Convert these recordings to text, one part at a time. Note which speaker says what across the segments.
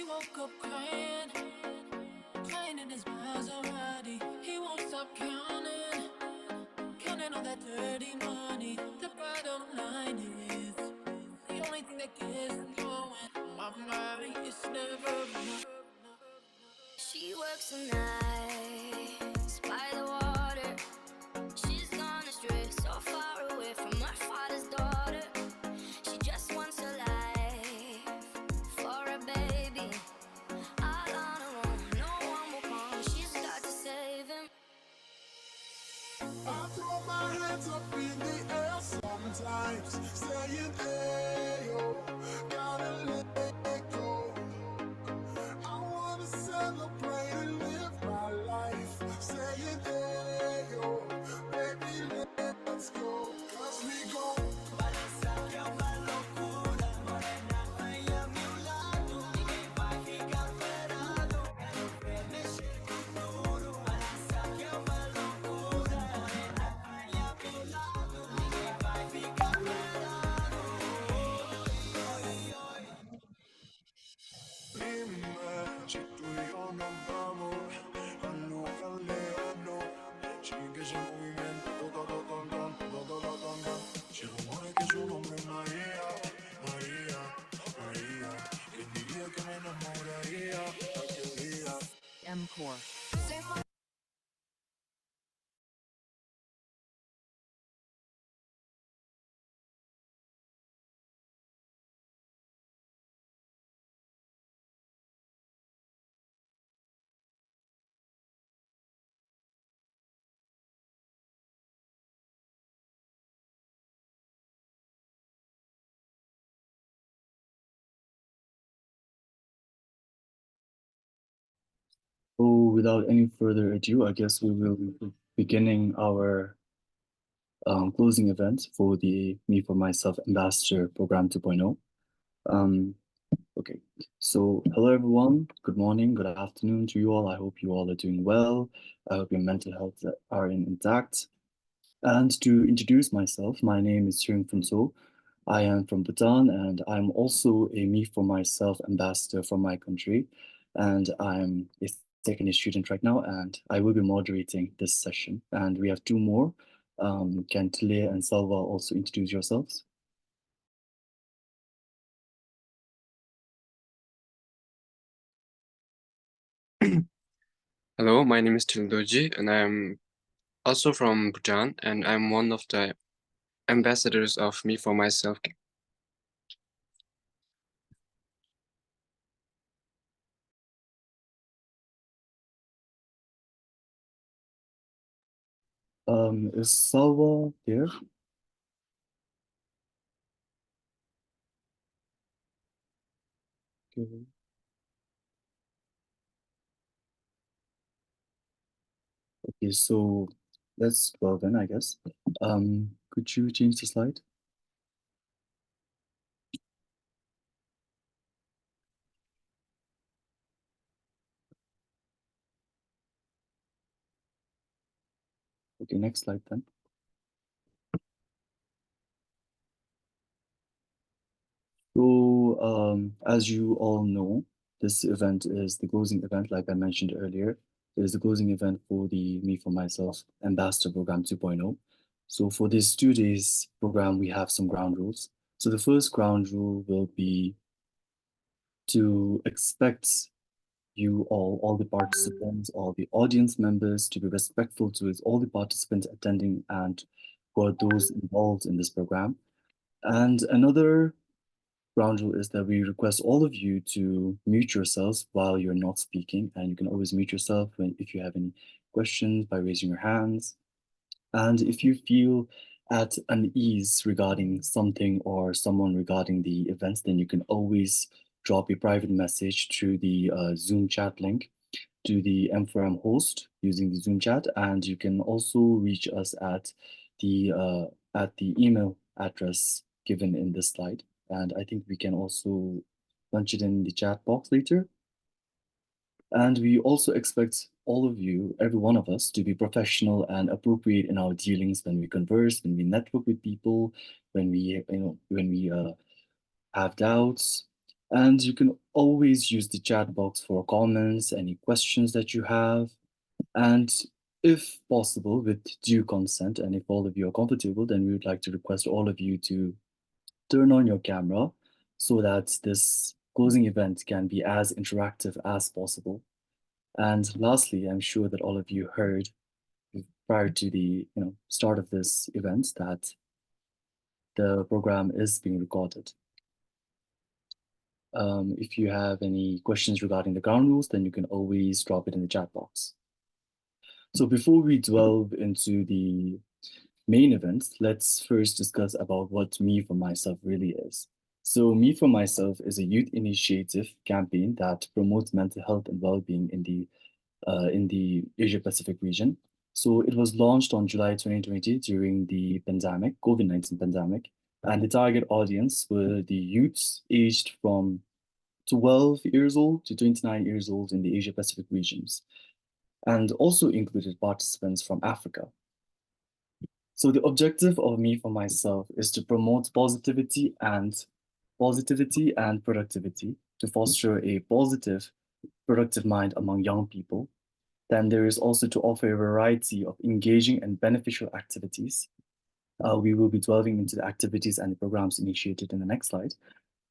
Speaker 1: woke up crying, crying in his Maserati. He won't stop counting, counting all that dirty money. The bride online is the only thing that gets him going. My mind is never enough.
Speaker 2: She works the nights by the water. She's gone astray, so far away from her father's daughter. She just wants a life for a baby. All on her own, no one will come. She's got to save him.
Speaker 1: I throw my hands up in the air sometimes, saying, hey, yo, gotta let go. I wanna celebrate and live my life, saying, hey, yo, baby, let's go. Cause we go. Dime si tú y yo nos vamos al lugar lejano, sin que ese movimiento si rumores que su nombre es María, María, María. ¿Quién diría que me enamoraría aquel día?
Speaker 3: M-Core.
Speaker 4: So without any further ado, I guess we will be beginning our closing event for the Me for Myself Ambassador Program 2.0. Okay, so hello everyone. Good morning, good afternoon to you all. I hope you all are doing well. I hope your mental health are intact. And to introduce myself, my name is Cheung Phun So. I am from Bhutan, and I'm also a Me for Myself ambassador from my country. And I'm a second year student right now, and I will be moderating this session. And we have two more. Can Tile and Salva also introduce yourselves?
Speaker 5: Hello, my name is Tildoji, and I'm also from Bhutan, and I'm one of the ambassadors of Me for Myself.
Speaker 4: Is Salva there? Okay. Okay, so let's well then, I guess. Could you change the slide? Okay, next slide then. So, as you all know, this event is the closing event, like I mentioned earlier. It is the closing event for the Me for Myself Ambassador Program 2.0. So for this 2 days program, we have some ground rules. So the first ground rule will be to expect you all the participants, all the audience members to be respectful to all the participants attending and for those involved in this program. And another ground rule is that we request all of you to mute yourselves while you're not speaking, and you can always mute yourself if you have any questions by raising your hands. And if you feel at unease regarding something or someone regarding the events, then you can always drop a private message through the Zoom chat link to the M4M host using the Zoom chat, and you can also reach us at the email address given in this slide. And I think we can also punch it in the chat box later. And we also expect all of you, every one of us, to be professional and appropriate in our dealings when we converse, when we network with people, when we have doubts. And you can always use the chat box for comments, any questions that you have. And if possible, with due consent, and if all of you are comfortable, then we would like to request all of you to turn on your camera so that this closing event can be as interactive as possible. And lastly, I'm sure that all of you heard prior to the start of this event that the program is being recorded. If you have any questions regarding the ground rules, then you can always drop it in the chat box. So before we delve into the main event, let's first discuss about what Me for Myself really is. So Me for Myself is a youth initiative campaign that promotes mental health and well-being in the Asia Pacific region. So it was launched on July 2020 during the pandemic, COVID-19 pandemic, and the target audience were the youths aged from 12 years old to 29 years old in the Asia Pacific regions, and also included participants from Africa. So the objective of Me for Myself is to promote positivity and productivity to foster a positive, productive mind among young people. Then there is also to offer a variety of engaging and beneficial activities. We will be delving into the activities and the programs initiated in the next slide.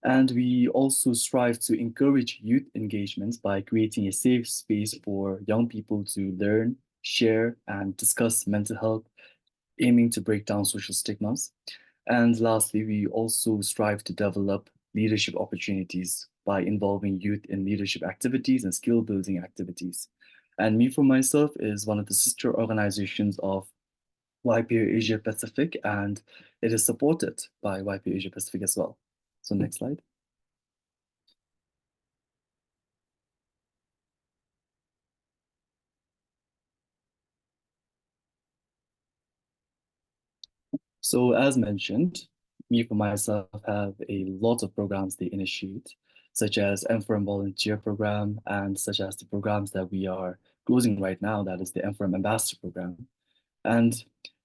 Speaker 4: And we also strive to encourage youth engagement by creating a safe space for young people to learn, share, and discuss mental health, aiming to break down social stigmas. And lastly, we also strive to develop leadership opportunities by involving youth in leadership activities and skill building activities. And Me for Myself is one of the sister organizations of YPO Asia Pacific, and it is supported by YPO Asia Pacific as well. So next slide. So as mentioned, Me for Myself have a lot of programs they initiate, such as M4M Volunteer Program and such as the programs that we are closing right now, that is the M4M Ambassador Program. And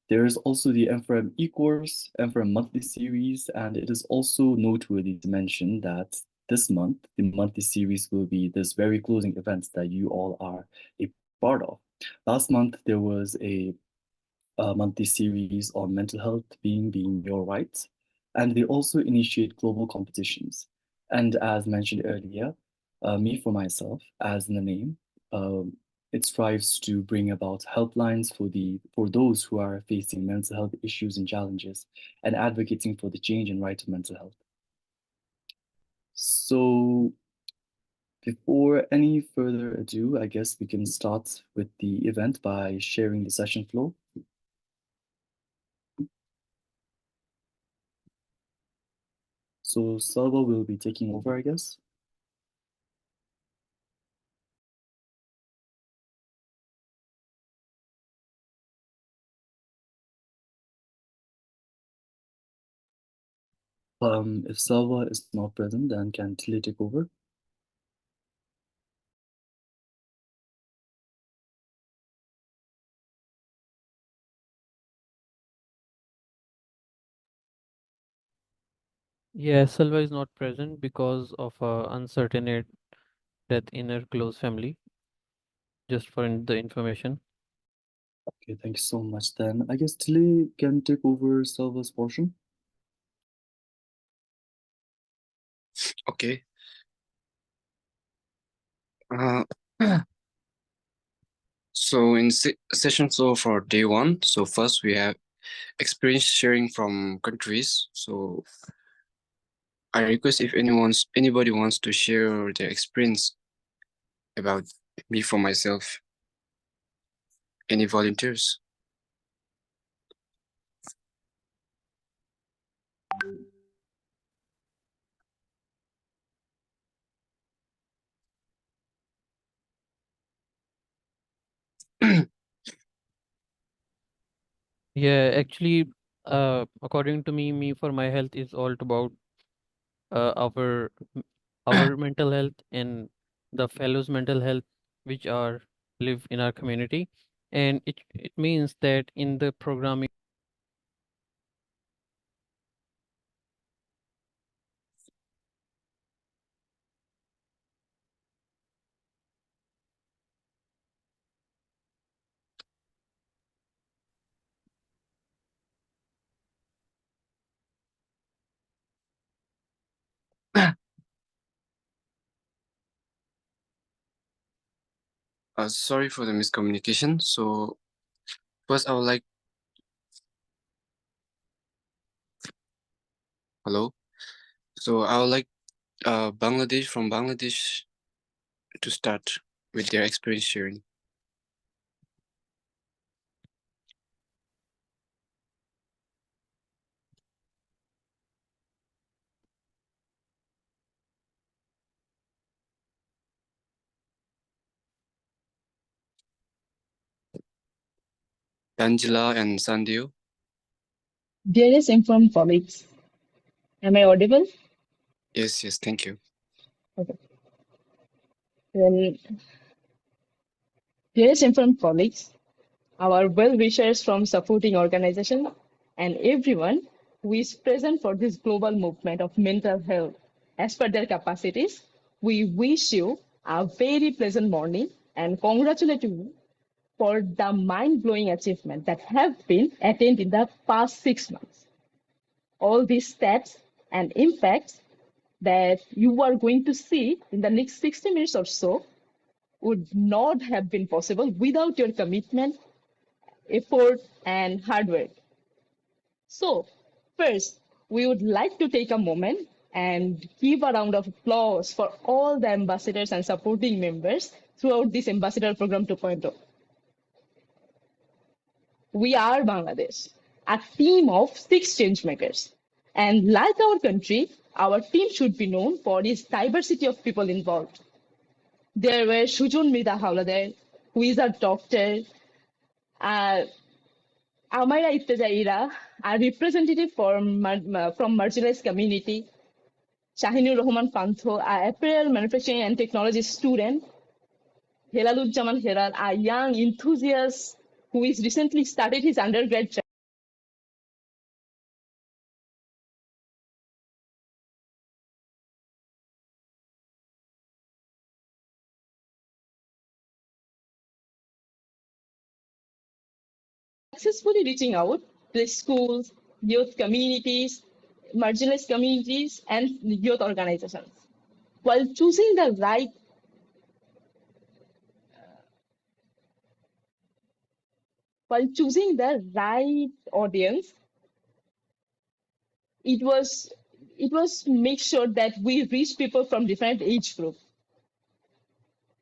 Speaker 4: there is also the M4M e-course, M4M monthly series, and it is also noteworthy to mention that this month, the monthly series will be this very closing event that you all are a part of. Last month, there was a monthly series on mental health being your right. And they also initiate global competitions. And as mentioned earlier, Me for Myself, as in the name, it strives to bring about helplines for those who are facing mental health issues and challenges and advocating for the change and right of mental health. So before any further ado, I guess we can start with the event by sharing the session flow. So Salva will be taking over, I guess. If Salva is not present, then can Tilly take over?
Speaker 3: Yeah, Salva is not present because of uncertain death in her close family. Just for the information.
Speaker 4: Okay, thank you so much. Then I guess Tilly can take over Salva's portion.
Speaker 5: Okay. Uh, so in session flow for day one, so first we have experience sharing from countries. So I request if anybody wants to share their experience about Me for Myself. Any volunteers?
Speaker 3: Yeah, actually, according to me, Me for My Health is all about uh, our our mental health and the fellows' mental health, which are live in our community, and it means that in the programming.
Speaker 5: Sorry for the miscommunication. So first I would like hello. So I would like from Bangladesh to start with their experience sharing. Tanjila and Sandhu.
Speaker 6: Dearest informed colleagues, am I audible?
Speaker 5: Yes, thank you.
Speaker 6: Okay. Then, dearest informed colleagues, our well-wishers from supporting organization, and everyone who is present for this global movement of mental health as per their capacities, we wish you a very pleasant morning and congratulate you for the mind-blowing achievement that have been attained in the past 6 months. All these stats and impacts that you are going to see in the next 60 minutes or so would not have been possible without your commitment, effort, and hard work. So, first, we would like to take a moment and give a round of applause for all the ambassadors and supporting members throughout this Ambassador Program 2.0. We are Bangladesh, a team of 6 changemakers. And like our country, our team should be known for its diversity of people involved. There were Sujon Mrida Howlader, who is a doctor, Amaira Iftejaira, a representative from marginalized community, Shahinur Rahman Pantho, a apparel manufacturing and technology student, Helaluzzaman Heral, a young enthusiast who is recently started his undergrad successfully reaching out to schools, youth communities, marginalized communities, and youth organizations. While choosing the right audience, it was make sure that we reach people from different age group.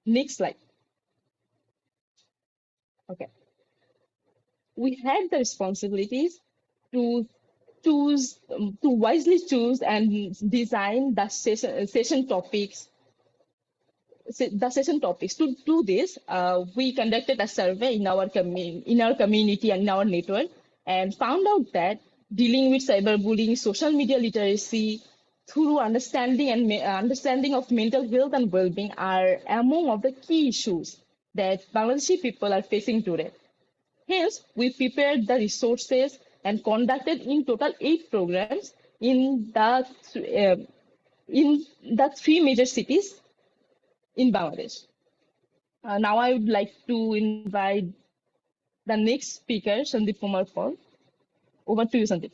Speaker 6: Next slide. Okay. We had the responsibilities to wisely choose and design the session topics. To do this, we conducted a survey in our community and in our network, and found out that dealing with cyberbullying, social media literacy, through understanding of mental health and well-being are among of the key issues that Bangladeshi people are facing today. Hence, we prepared the resources and conducted in total 8 programs in the 3 major cities in Bangladesh. Now I would like to invite the next speaker, Sandeep Kumar Paul. Over to you, Sandeep.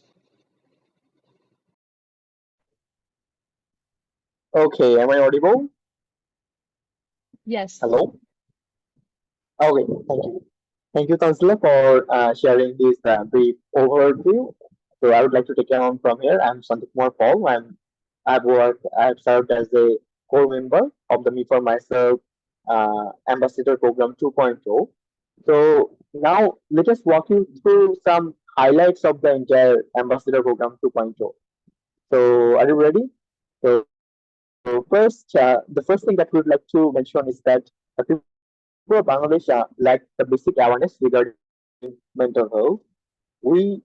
Speaker 7: Okay, am I audible?
Speaker 6: Yes.
Speaker 7: Hello? Okay, thank you. Thank you, Tanzila, for sharing this brief overview. So I would like to take it on from here. I'm Sandeep Kumar Paul. I've served as a core member of the Me for Myself Ambassador Program 2.0. So now let us walk you through some highlights of the entire Ambassador Program 2.0. So are you ready? So first, the first thing that we would like to mention is that people of Bangladesh lack the basic awareness regarding mental health. We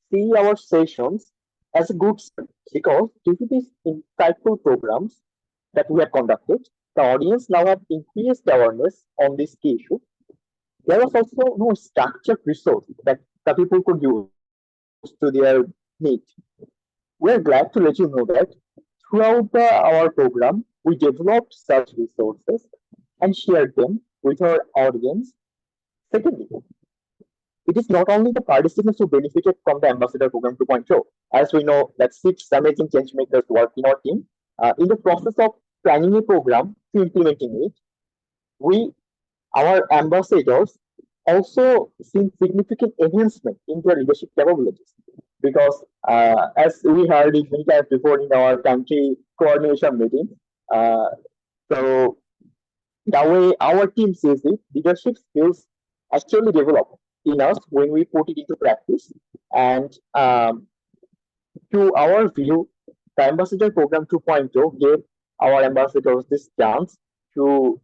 Speaker 7: see our sessions as a good start because due to these insightful programs that we have conducted, the audience now have increased awareness on this key issue. There was also no structured resource that the people could use to their need. We're glad to let you know that throughout our program, we developed such resources and shared them with our audience. Secondly, it is not only the participants who benefited from the Ambassador Program 2.0. As we know that 6 amazing change makers work in our team. In the process of planning a program to implementing it, we our ambassadors also seen significant enhancement in their leadership capabilities because as we heard it many times before in our country coordination meeting, uh, so the way our team sees it, leadership skills actually develop in us when we put it into practice. And to our view, the Ambassador Program 2.0 gave our ambassadors this chance to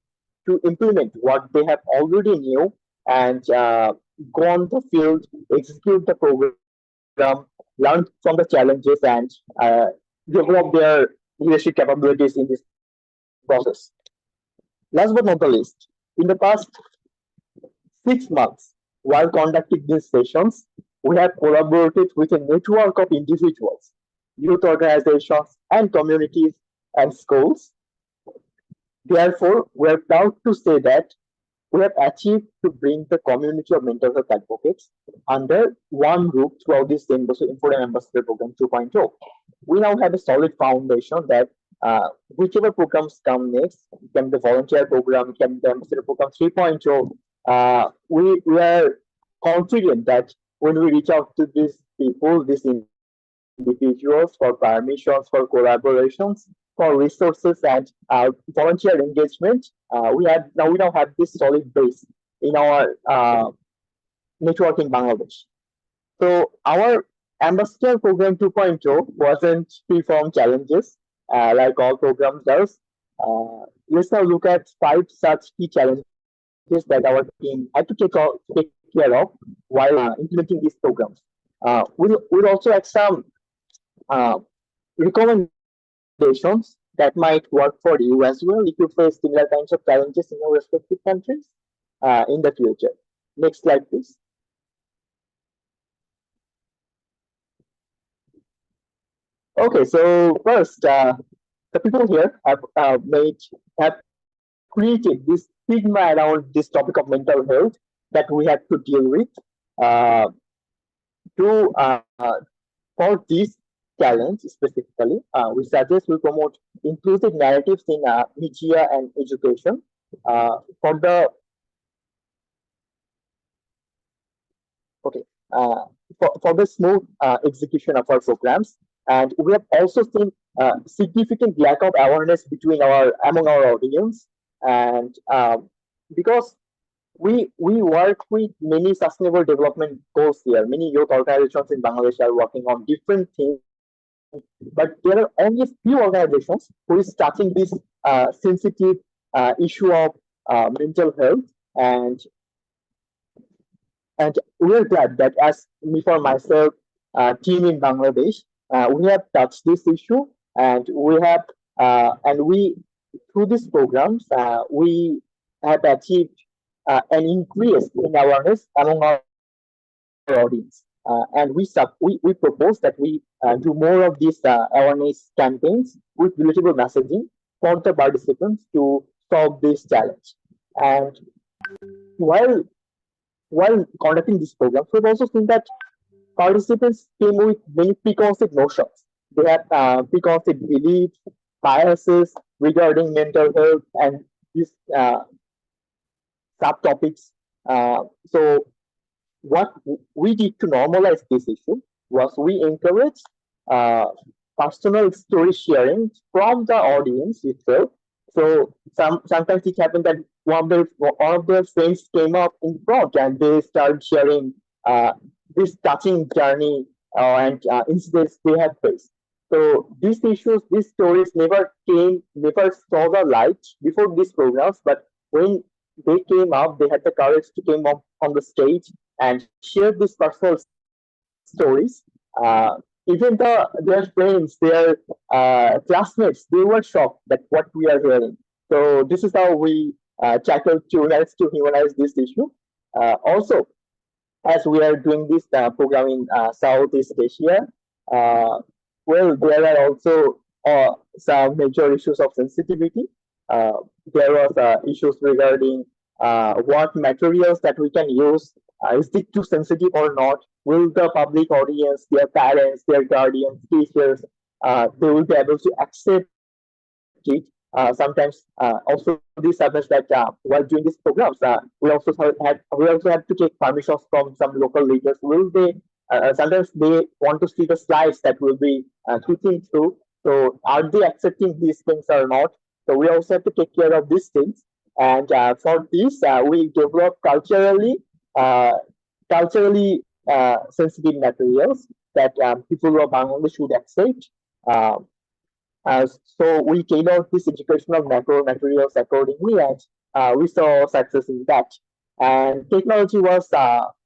Speaker 7: implement what they have already knew and go on the field, execute the program, learn from the challenges, and develop their leadership capabilities in this process. Last but not the least, in the past 6 months, while conducting these sessions, we have collaborated with a network of individuals, youth organizations, and communities and schools. Therefore, we are proud to say that we have achieved to bring the community of mental health advocates under one roof throughout this Informed Ambassador Program 2.0. We now have a solid foundation that whichever programs come next, can the volunteer program, can the Ambassador Program 3.0, we are confident that when we reach out to these people, these individuals for permissions, for collaborations, for resources and volunteer engagement, we now have this solid base in our network in Bangladesh. So our Ambassador Program 2.0 wasn't free from challenges like all programs does. Let's now look at 5 such key challenges that our team had to take care of while implementing these programs. We'll also have some uh, recommendations that might work for you as well if you face similar kinds of challenges in your respective countries in the future. Next slide, please. Okay, so first, the people here have created this stigma around this topic of mental health that we have to deal with. To For this challenge specifically, we suggest we promote inclusive narratives in media and education. For the okay, for the smooth execution of our programs, and we have also seen significant lack of awareness among our audience, and because we work with many sustainable development goals here. Many youth organizations in Bangladesh are working on different things, but there are only a few organizations who is touching this sensitive issue of mental health, and we're glad that as me for myself, team in Bangladesh, we have touched this issue, and we through these programs we have achieved an increase in awareness among our audience. And we propose that we do more of these awareness campaigns with relatable messaging for the participants to solve this challenge. And while conducting this program, we've also seen that participants came with many preconceived notions. They have preconceived beliefs, biases regarding mental health, and these subtopics. So what we did to normalize this issue was we encouraged uh, personal story sharing from the audience itself. So sometimes it happened that one of their friends came up in front and they started sharing this touching journey and incidents they had faced. So these issues, these stories never saw the light before these programs, but when they came up, they had the courage to came up on the stage and share these personal stories. Even their friends, their classmates, they were shocked that what we are hearing. So this is how we tackled to humanize this issue. Also, as we are doing this program in Southeast Asia, well, there are also some major issues of sensitivity. Uh, there was issues regarding what materials that we can use. Is it too sensitive or not? Will the public audience, their parents, their guardians, teachers, they will be able to accept it? sometimes also this happens that while doing these programs, we also have to take permissions from some local leaders. Will they sometimes they want to see the slides that will be clicking through. So are they accepting these things or not? So we also have to take care of these things. And for this, we develop uh, sensitive materials that people of Bangladesh would accept. Um, so we tailored this education of macro materials accordingly, and we saw success in that. And technology was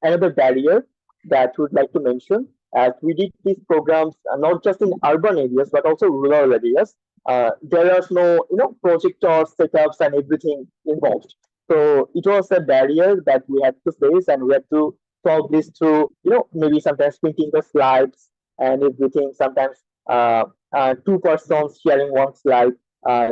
Speaker 7: another barrier that we would like to mention, as we did these programs not just in urban areas but also rural areas. There are no, projector setups and everything involved. So it was a barrier that we had to face, and we had to solve this through, maybe sometimes printing the slides and everything. Sometimes two persons sharing one slide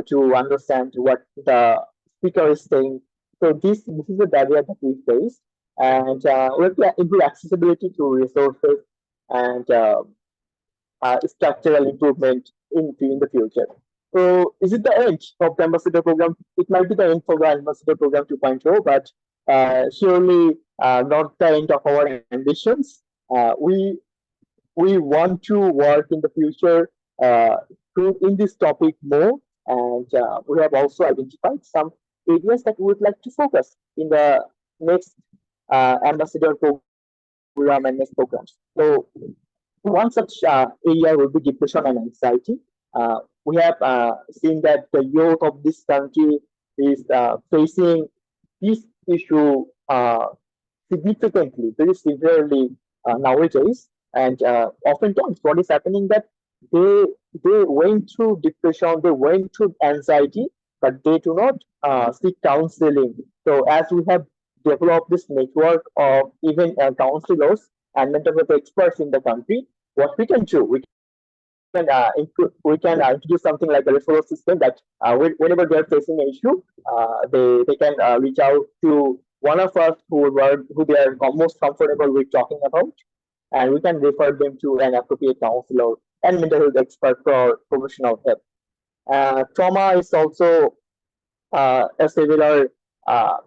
Speaker 7: to understand what the speaker is saying. So this is a barrier that we face, and we have to improve accessibility to resources and structural improvement in the future. So is it the end of the ambassador program? It might be the end for the ambassador program 2.0, but surely not the end of our ambitions. We want to work in the future uh, in this topic more, and we have also identified some areas that we would like to focus in the next ambassador program and next programs. So one such area will be depression and anxiety. We have seen that the youth of this country is facing this issue significantly, very severely nowadays. And oftentimes, what is happening that they they went through depression, they went through anxiety, but they do not seek counseling. So, as we have developed this network of even counselors and mental health experts in the country, what we can do, we can introduce something like a referral system that whenever they're facing an issue, they can reach out to one of us who they are most comfortable with talking about, and we can refer them to an appropriate counselor and mental health expert for professional help. Trauma is also a similar uh,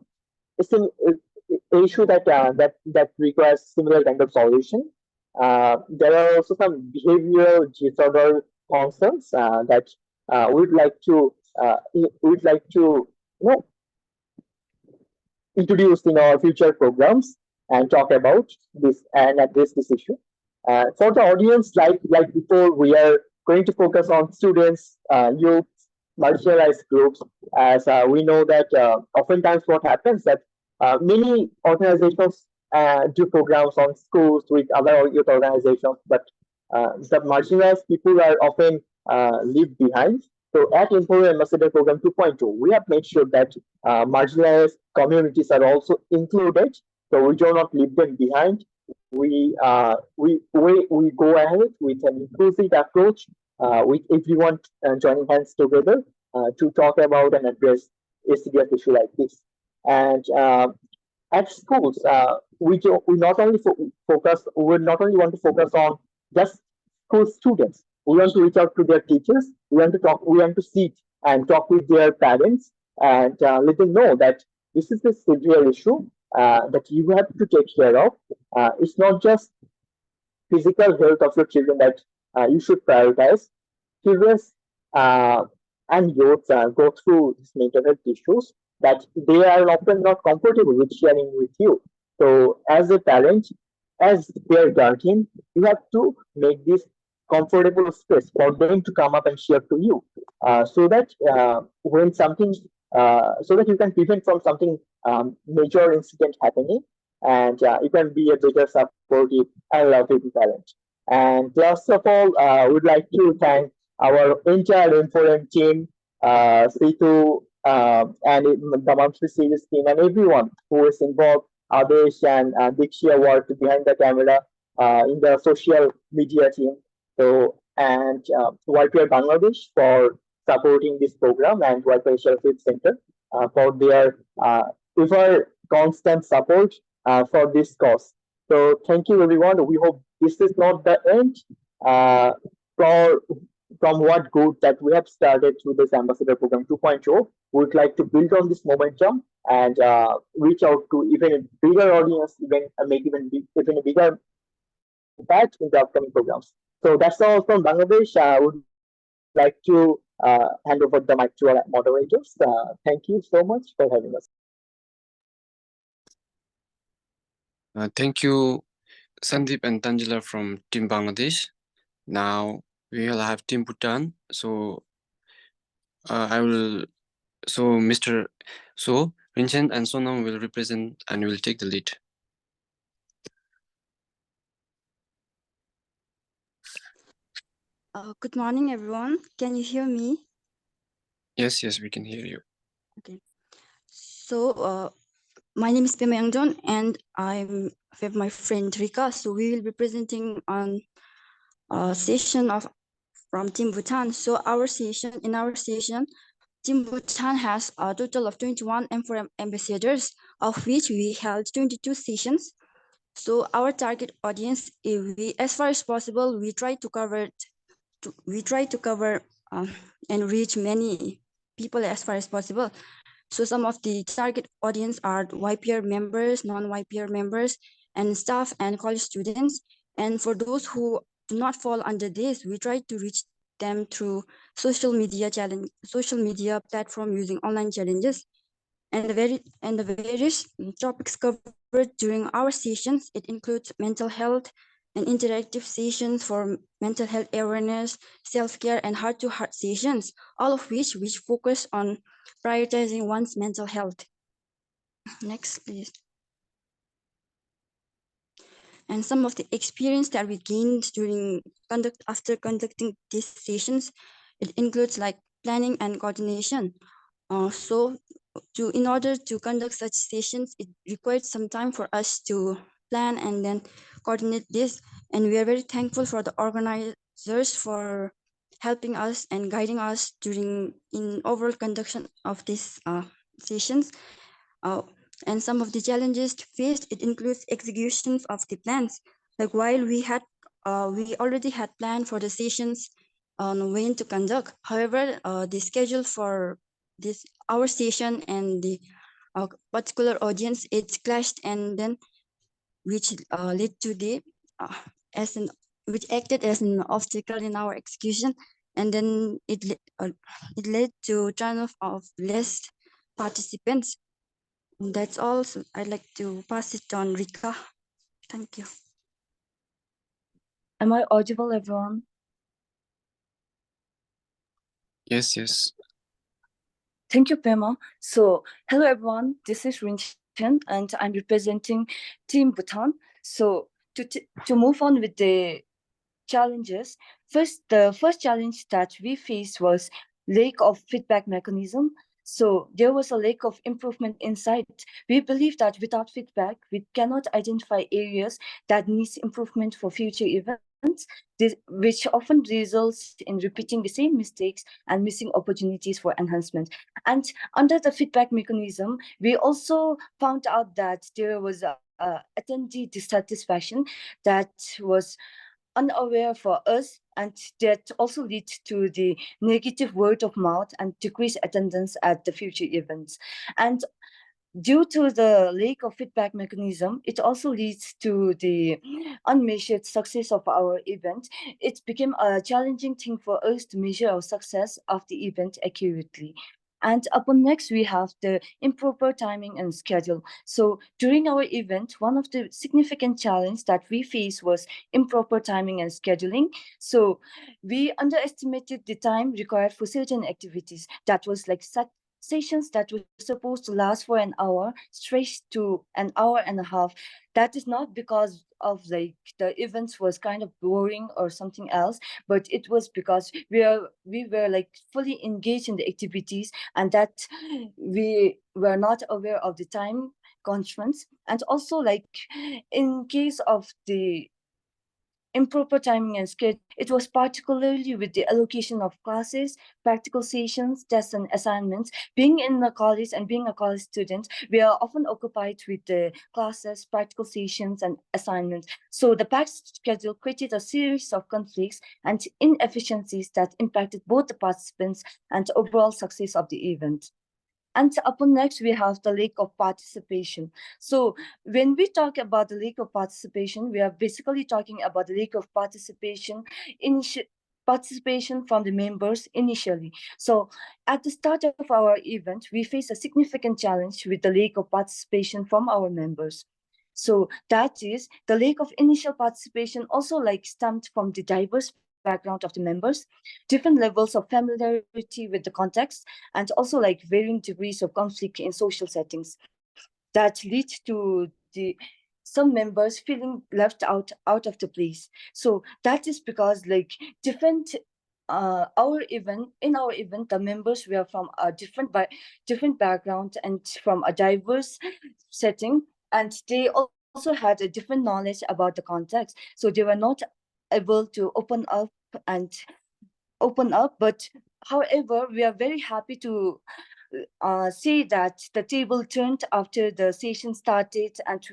Speaker 7: issue that requires similar kind of solution. There are also some behavioral disorder concerns that we'd like to introduce in our future programs and talk about this and address this issue. For the audience, like before, we are going to focus on students, youth, marginalized groups, as we know that oftentimes what happens that many organizations do programs on schools with other youth organizations, but the marginalized people are often leave behind. So at Empower Ambassador Program 2.0, we have made sure that marginalized communities are also included, so we do not leave them behind. We go ahead with an inclusive approach with everyone joining hands together to talk about and address a serious issue like this. And at schools, we not only focus, we not only want to focus on just school students. We want to reach out to their teachers. We want to sit and talk with their parents and let them know that this is a severe issue that you have to take care of. It's not just physical health of your children that you should prioritize. Children uh, and youth go through these mental health issues that they are often not comfortable with sharing with you. So, as a parent, as their guardian, you have to make this comfortable space for them to come up and share to you, so that when something, so that you can prevent from something major incident happening, and you can be a better supportive and loving parent. And last of all, I would like to thank our entire Inform team, Situ, the monthly series team, and everyone who is involved, Adesh and Dikshia worked behind the camera in the social media team. So, and YPR Bangladesh for supporting this program, and YPR Shelfit Center for their ever constant support for this cause. So, thank you everyone. We hope this is not the end. For from what good that we have started through this Ambassador Program 2.0, we would like to build on this momentum and reach out to even a bigger audience, even make even a bigger impact in the upcoming programs. So that's all from Bangladesh. I would like to hand over the mic to our moderators. Thank you so much for having us.
Speaker 5: Thank you, Sandeep and Tanjila from Team Bangladesh. Now we will have Team Bhutan. So Rinchen and Sonam will represent and will take the lead.
Speaker 8: Good morning, everyone. Can you hear me?
Speaker 5: Yes, we can hear you.
Speaker 8: Okay. So, my name is Pema Yangjon, and I'm with my friend Rika. So, we will be presenting on a session from Team Bhutan. So, in our session, Team Bhutan has a total of 21 M4M ambassadors, of which we held 22 sessions. So, our target audience, as far as possible, we try to cover and reach many people as far as possible. So some of the target audience are YPR members, non-YPR members, and staff and college students. And for those who do not fall under this, we try to reach them through social media platform using online challenges. And the various topics covered during our sessions, it includes mental health and interactive sessions for mental health awareness, self-care, and heart-to-heart sessions, all of which focus on prioritizing one's mental health. Next, please. And some of the experience that we gained after conducting these sessions, it includes like planning and coordination. In order to conduct such sessions, it required some time for us to plan and then coordinate this. And we are very thankful for the organizers for helping us and guiding us in overall conduction of these sessions. And some of the challenges faced, it includes executions of the plans. Like while we already had planned for the sessions on when to conduct. However, the schedule for our session and the particular audience, it clashed, and then which led to which acted as an obstacle in our execution, and then it led to turn off of less participants. That's all. So I'd like to pass it on Rika. Thank you.
Speaker 9: Am I audible, everyone?
Speaker 5: Yes.
Speaker 9: Thank you, Pema. So, hello, everyone. This is Rinchen, and I'm representing Team Bhutan. So, to move on with the challenges, the first challenge that we faced was lack of feedback mechanism. So there was a lack of improvement inside. We believe that without feedback, we cannot identify areas that needs improvement for future events, which often results in repeating the same mistakes and missing opportunities for enhancement. And under the feedback mechanism, we also found out that there was a attendee dissatisfaction that was unaware for us, and that also leads to the negative word of mouth and decreased attendance at the future events. And due to the lack of feedback mechanism, it also leads to the unmeasured success of our event. It became a challenging thing for us to measure our success of the event accurately. And upon next, we have the improper timing and schedule. So during our event, one of the significant challenges that we faced was improper timing and scheduling. So we underestimated the time required for certain activities. That was like sessions that were supposed to last for an hour stretched to an hour and a half. That is not because of like the events was kind of boring or something else, but it was because we were like fully engaged in the activities, and that we were not aware of the time constraints. And also, like in case of the improper timing and schedule. It was particularly with the allocation of classes, practical sessions, tests, and assignments. Being in a college and being a college student, we are often occupied with the classes, practical sessions, and assignments. So the packed schedule created a series of conflicts and inefficiencies that impacted both the participants and the overall success of the event. And upon next, we have the lack of participation. So when we talk about the lack of participation, we are basically talking about the lack of participation from the members initially. So at the start of our event, we face a significant challenge with the lack of participation from our members. So that is the lack of initial participation also stemmed from the diverse background of the members, different levels of familiarity with the context, and also varying degrees of conflict in social settings that lead to some members feeling left out of the place. So that is because different our event the members were from a different background and from a diverse setting, and they also had a different knowledge about the context, so they were not able to open up. But however, we are very happy to say that the table turned after the session started, and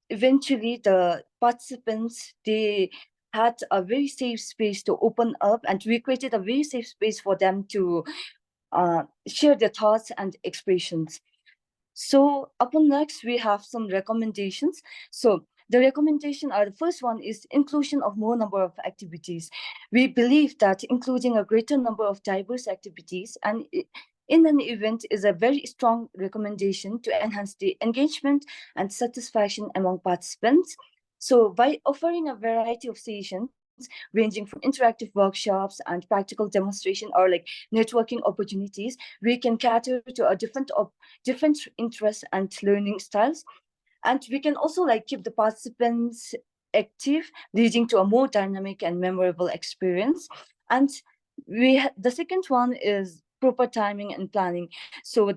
Speaker 9: eventually the participants, they had a very safe space to open up, and we created a very safe space for them to share their thoughts and expressions. So upon next, we have some recommendations. So the recommendation are, the first one is inclusion of more number of activities. We believe that including a greater number of diverse activities and in an event is a very strong recommendation to enhance the engagement and satisfaction among participants. So by offering a variety of sessions ranging from interactive workshops and practical demonstration or networking opportunities, we can cater to a different interests and learning styles. And we can also keep the participants active, leading to a more dynamic and memorable experience. And the second one is proper timing and planning. So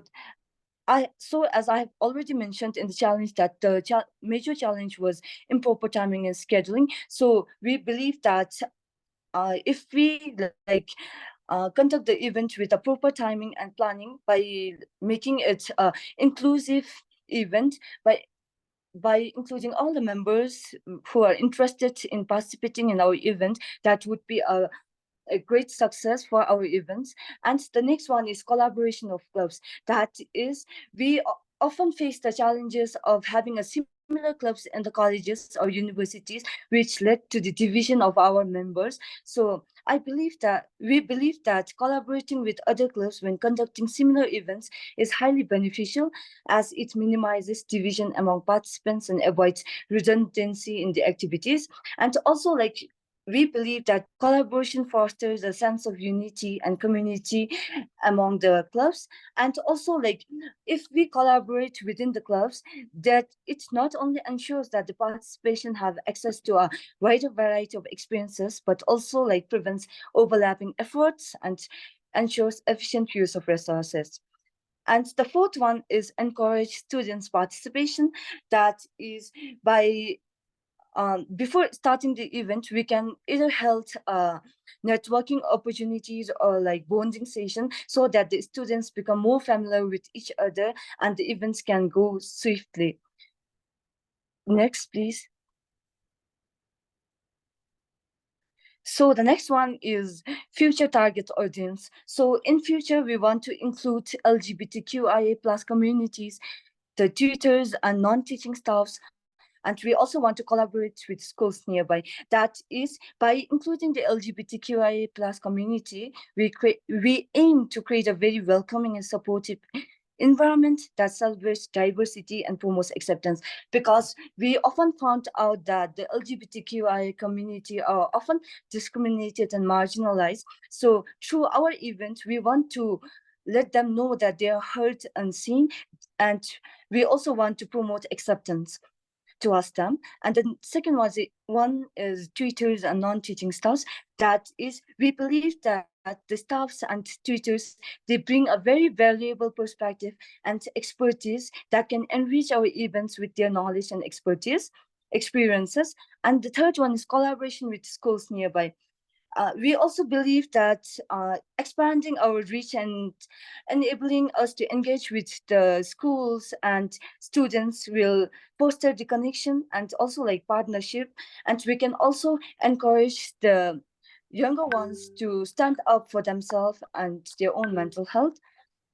Speaker 9: as I have already mentioned in the challenge, that the major challenge was improper timing and scheduling. So we believe that if we conduct the event with a proper timing and planning, by making it inclusive event, by including all the members who are interested in participating in our event, that would be a great success for our events. And the next one is collaboration of clubs. That is, we often face the challenges of having a similar clubs in the colleges or universities, which led to the division of our members. So we believe that collaborating with other clubs when conducting similar events is highly beneficial, as it minimizes division among participants and avoids redundancy in the activities. And also we believe that collaboration fosters a sense of unity and community among the clubs. And also if we collaborate within the clubs, that it not only ensures that the participation have access to a wider variety of experiences, but also prevents overlapping efforts and ensures efficient use of resources. And the fourth one is encourage students' participation. That is, by before starting the event, we can either hold networking opportunities or bonding session, so that the students become more familiar with each other and the events can go swiftly. Next, please. So the next one is future target audience. So in future, we want to include LGBTQIA+ communities, the tutors and non-teaching staffs, and we also want to collaborate with schools nearby. That is, by including the LGBTQIA+ community, we aim to create a very welcoming and supportive environment that celebrates diversity and promotes acceptance, because we often found out that the LGBTQIA community are often discriminated and marginalized. So through our event, we want to let them know that they are heard and seen, and we also want to promote acceptance towards them. And the second one is tutors and non-teaching staffs. That is, we believe that the staffs and tutors, they bring a very valuable perspective and expertise that can enrich our events with their knowledge and expertise. experiences. And the third one is collaboration with schools nearby. We also believe that expanding our reach and enabling us to engage with the schools and students will foster the connection and also like partnership. And we can also encourage the younger ones to stand up for themselves and their own mental health.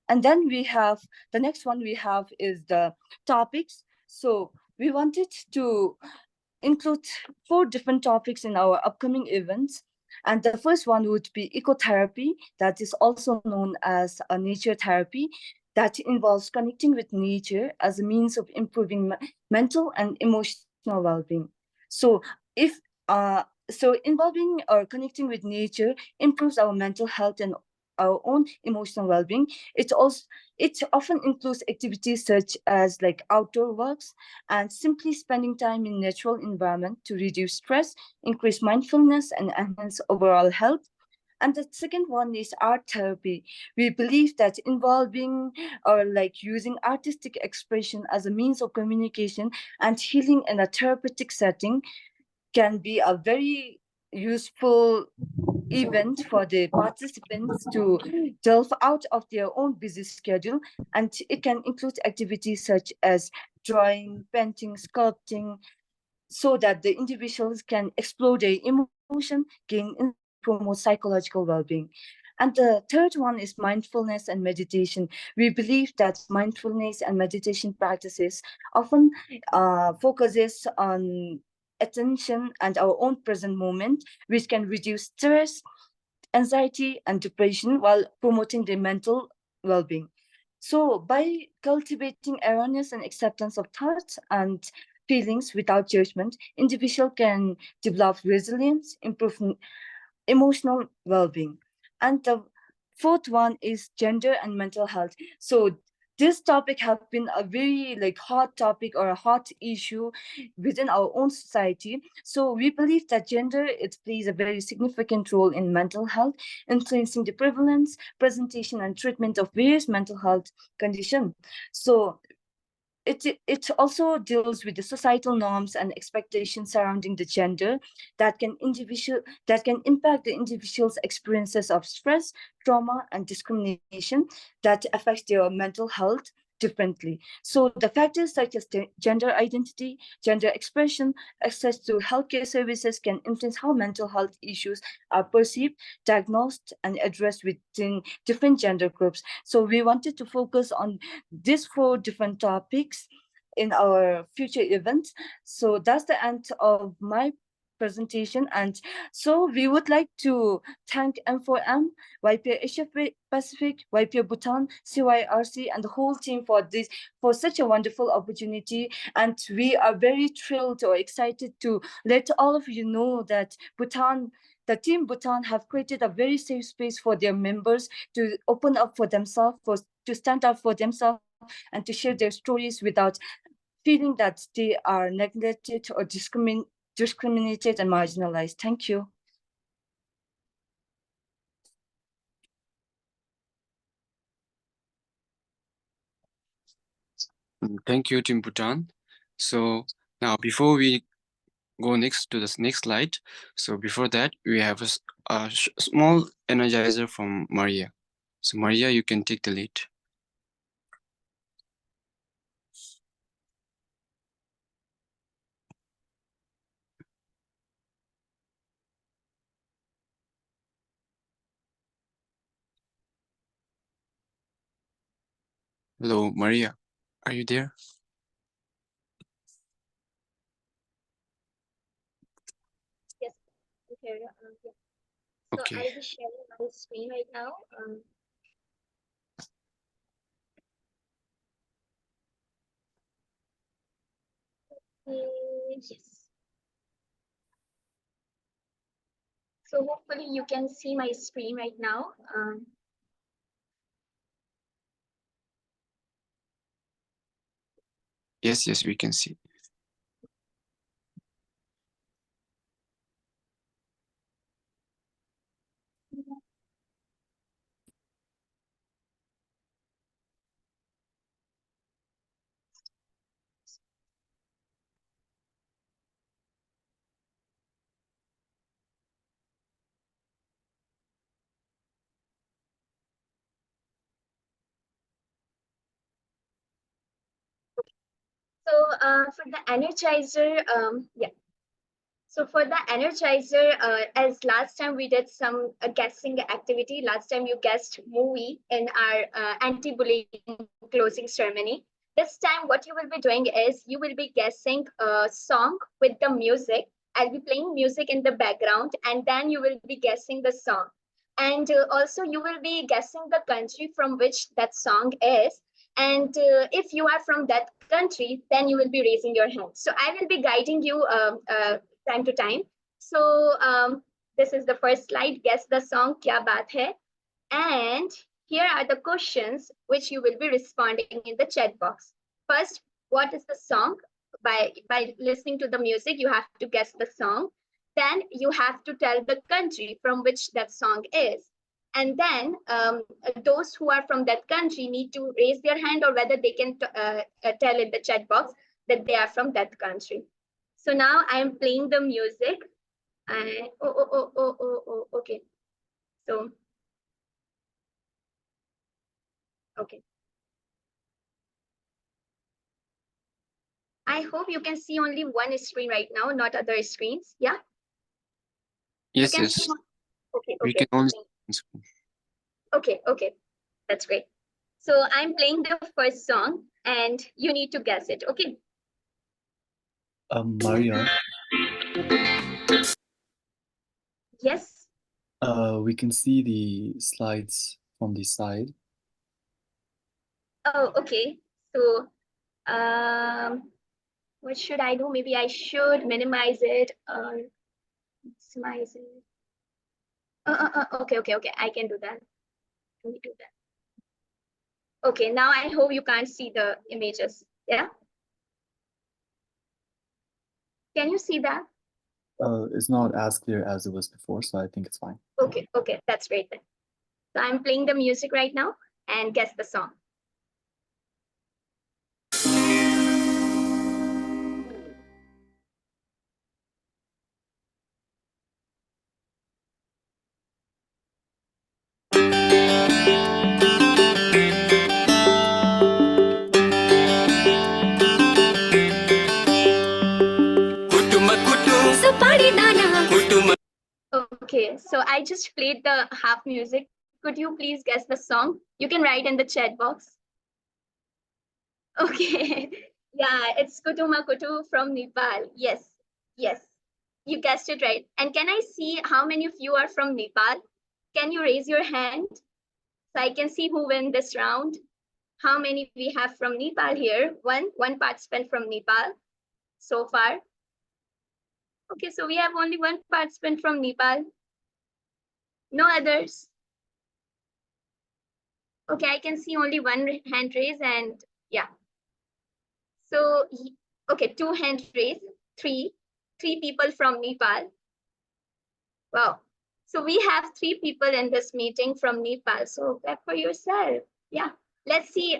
Speaker 9: And then we have the next one we have is the topics. So we wanted to include 4 different topics in our upcoming events. And the first one would be ecotherapy, that is also known as a nature therapy, that involves connecting with nature as a means of improving mental and emotional well-being. So if so involving or connecting with nature improves our mental health and our own emotional well-being. It often includes activities such as like outdoor works and simply spending time in natural environment to reduce stress, increase mindfulness, and enhance overall health. And the second one is art therapy. We believe that involving or like using artistic expression as a means of communication and healing in a therapeutic setting can be a very useful event for the participants to delve out of their own busy schedule. And it can include activities such as drawing, painting, sculpting, so that the individuals can explore their emotion, gain and promote psychological well-being. And the third one is mindfulness and meditation. We believe that mindfulness and meditation practices often focuses on attention and our own present moment, which can reduce stress, anxiety, and depression while promoting the mental well-being. So by cultivating awareness and acceptance of thoughts and feelings without judgment, individual can develop resilience, improve emotional well-being. And the fourth one is gender and mental health. So this topic have been a very like hot topic or a hot issue within our own society. So we believe that gender it plays a very significant role in mental health, influencing the prevalence, presentation, and treatment of various mental health conditions. So it also deals with the societal norms and expectations surrounding the gender that can impact the individual's experiences of stress, trauma, and discrimination that affects their mental health differently. So the factors such as the gender identity, gender expression, access to healthcare services can influence how mental health issues are perceived, diagnosed, and addressed within different gender groups. So we wanted to focus on these 4 different topics in our future events. So that's the end of my presentation. And so we would like to thank M4M, YPA Asia Pacific, YPA Bhutan, CYRC, and the whole team for such a wonderful opportunity. And we are very thrilled or excited to let all of you know that the team Bhutan have created a very safe space for their members to open up for themselves, to stand up for themselves, and to share their stories without feeling that they are neglected or discriminated and marginalized. Thank you.
Speaker 5: Thank you, Team Bhutan. So now before we go next to the next slide, so before that, we have a small energizer from Maria. So Maria, you can take the lead. Hello, Maria. Are you there?
Speaker 10: Yes, okay. Yeah. So
Speaker 5: Okay.
Speaker 10: I'll be sharing my screen right now. Yes. So hopefully you can see my screen right now.
Speaker 5: Yes, we can see.
Speaker 10: for the Energizer, yeah. So for the Energizer, as last time we did some guessing activity. Last time you guessed movie in our anti-bullying closing ceremony. This time what you will be doing is you will be guessing a song with the music. I'll be playing music in the background and then you will be guessing the song. And also you will be guessing the country from which that song is. And if you are from that country, then you will be raising your hand. So I will be guiding you time to time. So this is the first slide. Guess the song Kya Baat Hai? And here are the questions which you will be responding in the chat box. First, what is the song? By listening to the music, you have to guess the song. Then you have to tell the country from which that song is. And then those who are from that country need to raise their hand or whether they can tell in the chat box that they are from that country. So now I am playing the music. Okay. So, okay. I hope you can see only one screen right now, not other screens. Yeah?
Speaker 5: Yes,
Speaker 10: You can
Speaker 5: yes.
Speaker 10: see okay,
Speaker 5: We
Speaker 10: okay.
Speaker 5: can only.
Speaker 10: Okay, okay. That's great. So I'm playing the first song and you need to guess it. Okay.
Speaker 4: Maria,
Speaker 10: Yes.
Speaker 4: we can see the slides from the side.
Speaker 10: Oh, okay. So what should I do? Maybe I should minimize it or maximize it. Okay, okay, okay. I can do that. Let me do that. Okay, now I hope you can't see the images. Yeah. Can you see that?
Speaker 4: It's not as clear as it was before, so I think it's fine.
Speaker 10: Okay, okay, that's great then. So I'm playing the music right now and guess the song. Okay, so I just played the half music. Could you please guess the song? You can write in the chat box. Okay, yeah, it's Kutuma Kutu from Nepal. Yes, yes, you guessed it right. And can I see how many of you are from Nepal? Can you raise your hand so I can see who win this round? How many we have from Nepal here? One participant from Nepal so far. Okay, so we have only one participant from Nepal. No others. Okay, I can see only one hand raise and yeah. So, okay, two hand raise, three people from Nepal. Wow. So we have three people in this meeting from Nepal. So clap for yourself. Yeah. Let's see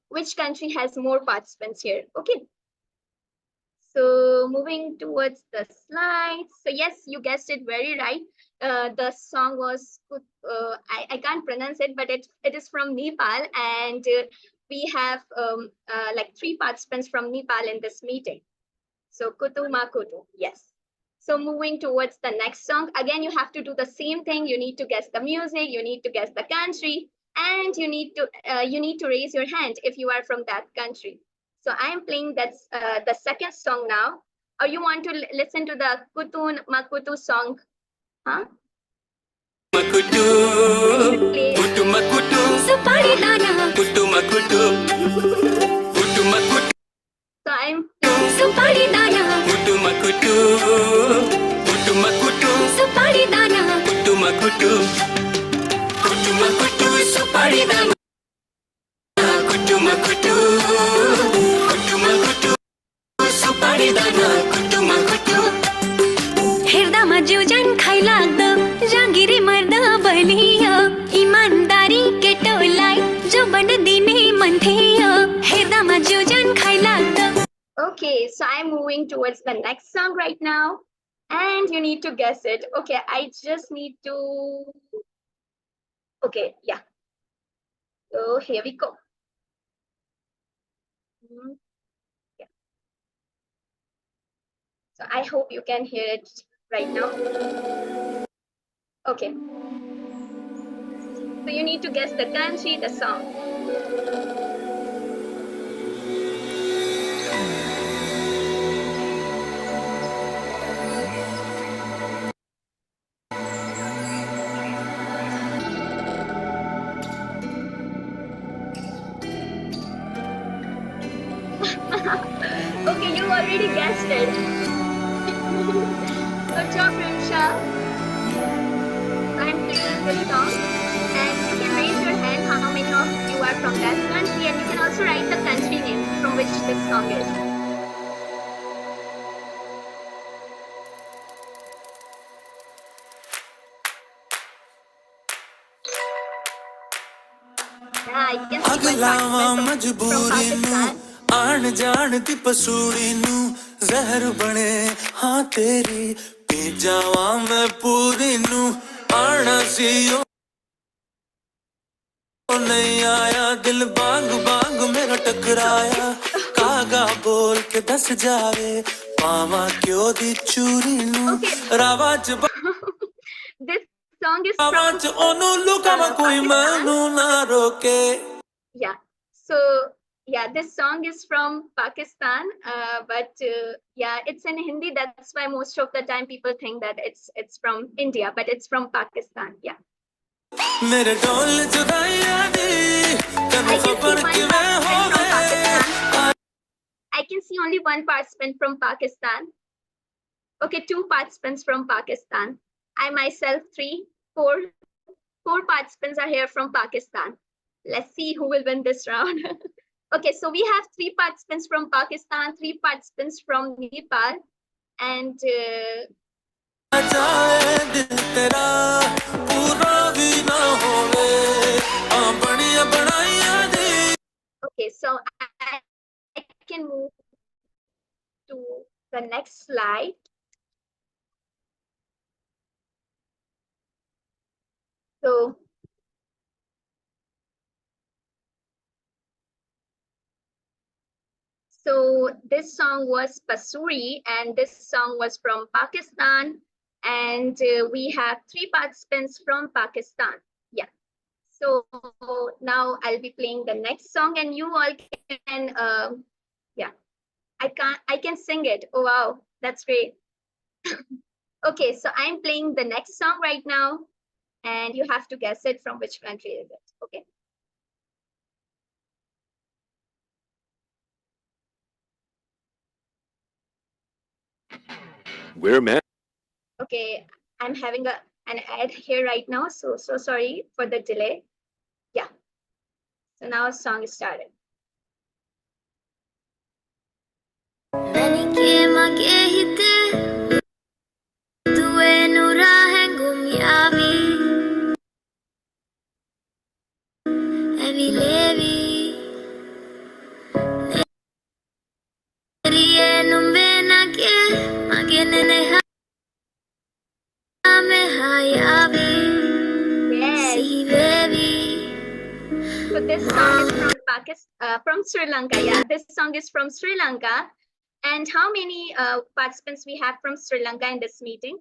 Speaker 10: which country has more participants here. Okay. So moving towards the slides. So yes, you guessed it very right. The song was, I can't pronounce it, but it is from Nepal. And we have like three participants from Nepal in this meeting. So Kutu Ma Kutu, yes. So moving towards the next song, again, you have to do the same thing. You need to guess the music, you need to guess the country, and you need to raise your hand if you are from that country. So I am playing that's the second song now. Or you want to listen to the Kutun Makutu song? Huh?
Speaker 1: Makutu, kutu makutu,
Speaker 2: Supari dana,
Speaker 1: kutu makutu, kutu makutu,
Speaker 10: So I'm
Speaker 2: supari dana,
Speaker 1: kutu makutu, kutu makutu,
Speaker 2: supari dana,
Speaker 1: kutu makutu, kutu makutu, supari dana, kutu makutu, kutu makutu, supari dana, kutu makutu.
Speaker 2: हेर्दामा जिउजान खाइ लाग्दो जागिरी मर्दा बलियो इमानदारी केटोलाई जो बन दिने मन थियो हेर्दामा जिउजान खाइ लाग्दो
Speaker 10: okay. So I'm moving towards the next song right now, and you need to guess it. Okay, I just need to. Okay, yeah. So here we go. Yeah. So I hope you can hear it right now. Okay. So you need to guess the country, the song. Okay, you already guessed it. Good job, Rimsha. I'm playing this song, and you can raise your hand how many of you are from that country, and you can also write the country name from which this song is. Yeah, I can see one participant from Pakistan.
Speaker 1: ਆਣ ਜਾਣ ਦੀ ਪਸੂੜੀ ਨੂੰ ਜ਼ਹਿਰ ਬਣੇ ਹਾਂ ਤੇਰੀ ਪੀ ਜਾਵਾਂ ਮੈਂ ਪੂਰੀ ਨੂੰ ਆਣਾ ਸੀ ਉਹ ਨਹੀਂ ਆਇਆ ਦਿਲ ਬਾਂਗ ਬਾਂਗ ਮੇਰਾ ਟਕਰਾਇਆ ਕਾਗਾ ਬੋਲ ਕੇ ਦੱਸ ਜਾਵੇ ਪਾਵਾਂ ਕਿਉਂ ਦੀ ਚੂਰੀ ਨੂੰ ਰਾਵਾਂ ਚ
Speaker 10: This song is
Speaker 1: ਰਾਵਾਂ ਚ ਉਹਨੂੰ ਲੁਕਾਵਾਂ ਕੋਈ ਮੈਨੂੰ ਨਾ ਰੋਕੇ
Speaker 10: Yeah. So yeah, this song is from Pakistan, but yeah, it's in Hindi. That's why most of the time people think that it's from India, but it's from Pakistan. Yeah.
Speaker 1: ਮੇਰੇ ਢੋਲ ਜੁਦਾਈਆਂ ਦੀ ਤੈਨੂੰ ਖਬਰ ਕਿਵੇਂ ਹੋਵੇ
Speaker 10: I can see only one participant from Pakistan. Okay, 2 participants from Pakistan. I myself 4 participants are here from Pakistan. Let's see who will win this round. Okay, so we have 3 participants from Pakistan, 3 participants from Nepal, and okay, so I can move to the next slide. So this song was Pasuri, and this song was from Pakistan, and we have 3 participants from Pakistan. Yeah. So now I'll be playing the next song, and you all can, yeah, I can sing it. Oh, wow, that's great. Okay, so I'm playing the next song right now, and you have to guess it from which country is it, okay?
Speaker 11: We're met.
Speaker 10: Okay, I'm having an ad here right now, so sorry for the delay. Yeah. So now song is started. So this song is from Pakistan, from Sri Lanka. Yeah, this song is from Sri Lanka. And how many participants we have from Sri Lanka in this meeting?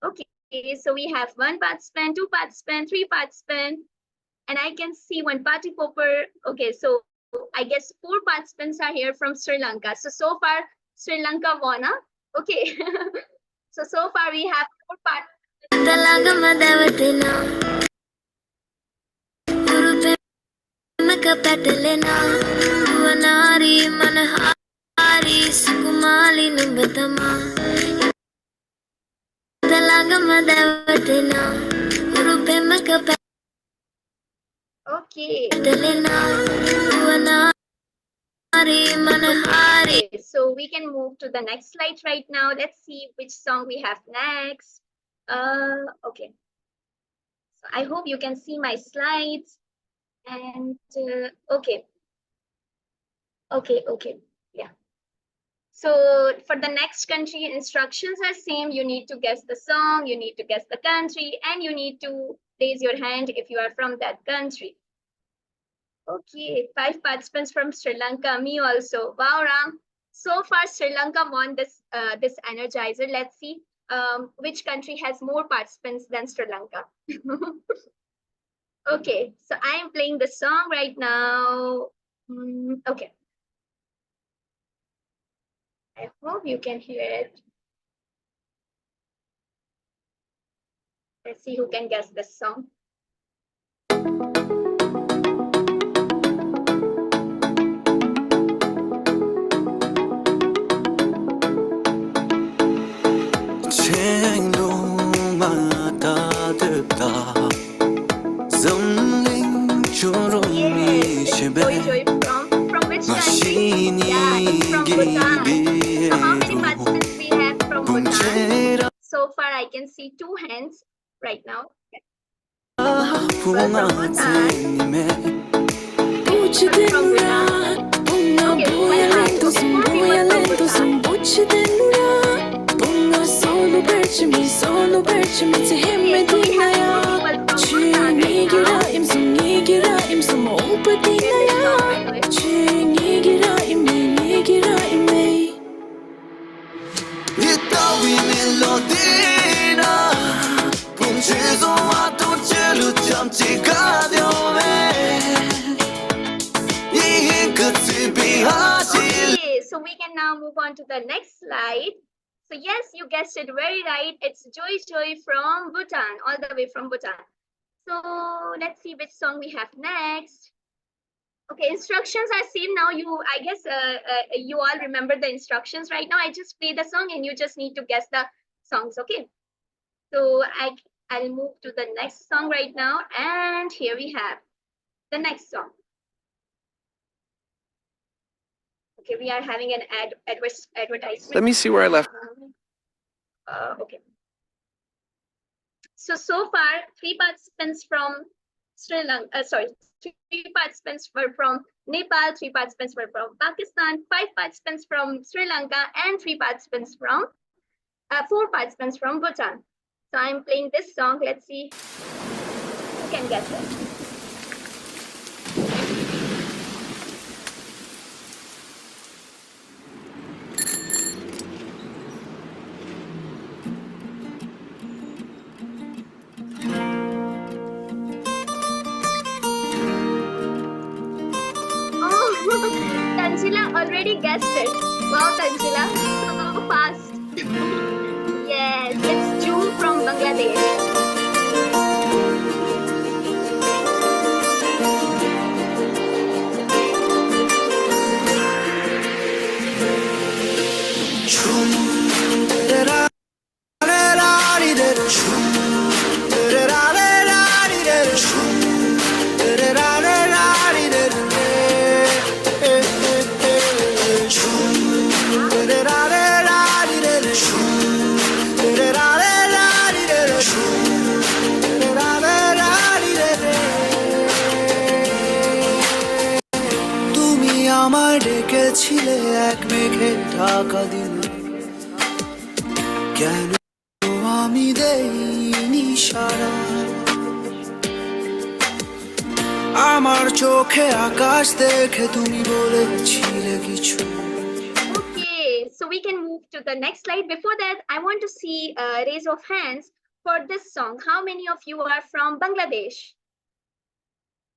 Speaker 10: Okay, so we have 1 participant, 2 participants, 3 participants, and I can see 1 party popper. Okay, so I guess 4 participants are here from Sri Lanka. So far Sri Lanka won. Huh? Okay. So far we have 4 participants. Okay. Okay, so we can move to the next slide right now. Let's see which song we have next. Okay. So I hope you can see my slides. And okay. Yeah. So for the next country, instructions are same. You need to guess the song, you need to guess the country, and you need to raise your hand if you are from that country. Okay, 5 participants from Sri Lanka, me also. Wow, Ram. So far, Sri Lanka won this energizer. Let's see which country has more participants than Sri Lanka. Okay, so I am playing the song right now. Okay. I hope you can hear it. Let's see who can guess this song. Yes, Joy Joy from which country? Yeah, it's from Bhutan. So how many participants we have from Bhutan? So far, I can see 2 hands right now. Well, from Bhutan. From Bhutan. Okay, one hand. Okay, 4 people from Bhutan. Okay, so we can now move on to the next slide. So yes, you guessed it very right. It's Joy Joy from Bhutan, all the way from Bhutan. So let's see which song we have next. Okay, instructions are same now. I guess you all remember the instructions right now. I just play the song and you just need to guess the songs, okay? So I'll move to the next song right now. And here we have the next song. Okay, we are having an advertisement.
Speaker 5: Let me see where I left.
Speaker 10: Okay. So far, 3 participants from Sri Lanka, 3 participants were from Nepal, 3 participants were from Pakistan, 5 participants from Sri Lanka, and 4 participants from Bhutan. So I'm playing this song. Let's see who can guess it. Tanzila already guessed it. Wow, Tanzila, so fast. Yes, it's June from Bangladesh.
Speaker 11: আমায় ডেকেছিলে এক মেঘে ঢাকা দিনে কেন আমি দেইনি সারা আমার চোখে আকাশ দেখে তুমি বলেছিলে কিছু
Speaker 10: Okay, so we can move to the next slide. Before that, I want to see a raise of hands for this song. How many of you are from Bangladesh?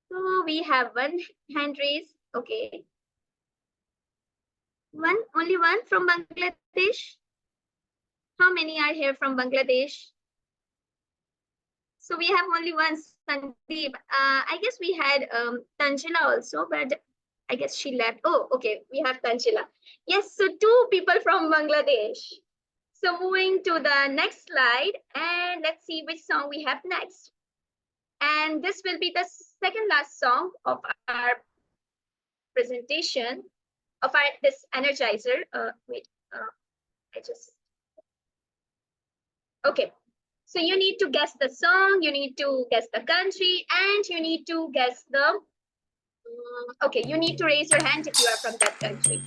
Speaker 10: So we have 1 hand raise. Okay. Only one from Bangladesh? How many are here from Bangladesh? So we have only one, Sandeep. I guess we had Tanjila also, but I guess she left. Oh, okay, we have Tanjila. Yes, so 2 people from Bangladesh. So moving to the next slide, and let's see which song we have next. And this will be the second last song of our presentation. Of this energizer. Okay, so you need to guess the song, you need to guess the country, and you need to guess the okay, you need to raise your hand if you are from that country.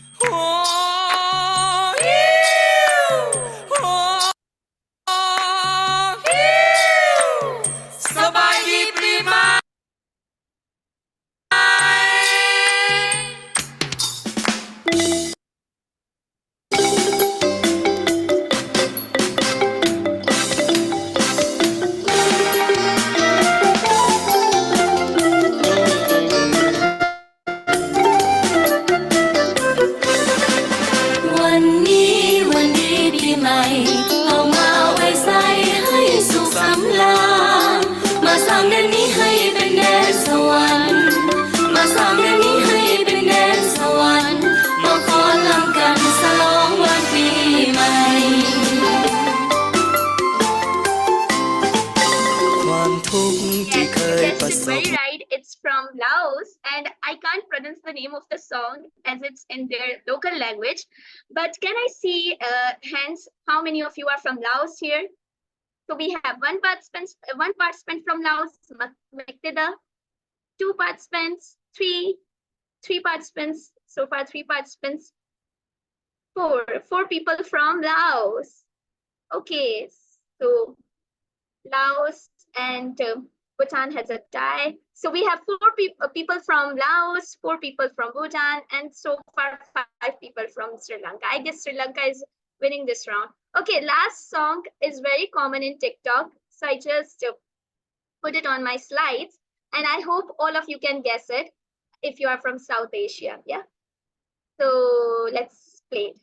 Speaker 10: name of the song as it's in their local language. But can I see hands? How many of you are from Laos here? So we have one participant from Laos, Maktida, two participants, three participants, so far three participants, four people from Laos. Okay, so Laos and Bhutan has a tie. So we have four people from Laos, four people from Bhutan, and so far five people from Sri Lanka. I guess Sri Lanka is winning this round. Okay, last song is very common in TikTok. So I just put it on my slides, and I hope all of you can guess it if you are from South Asia. Yeah. So let's play it.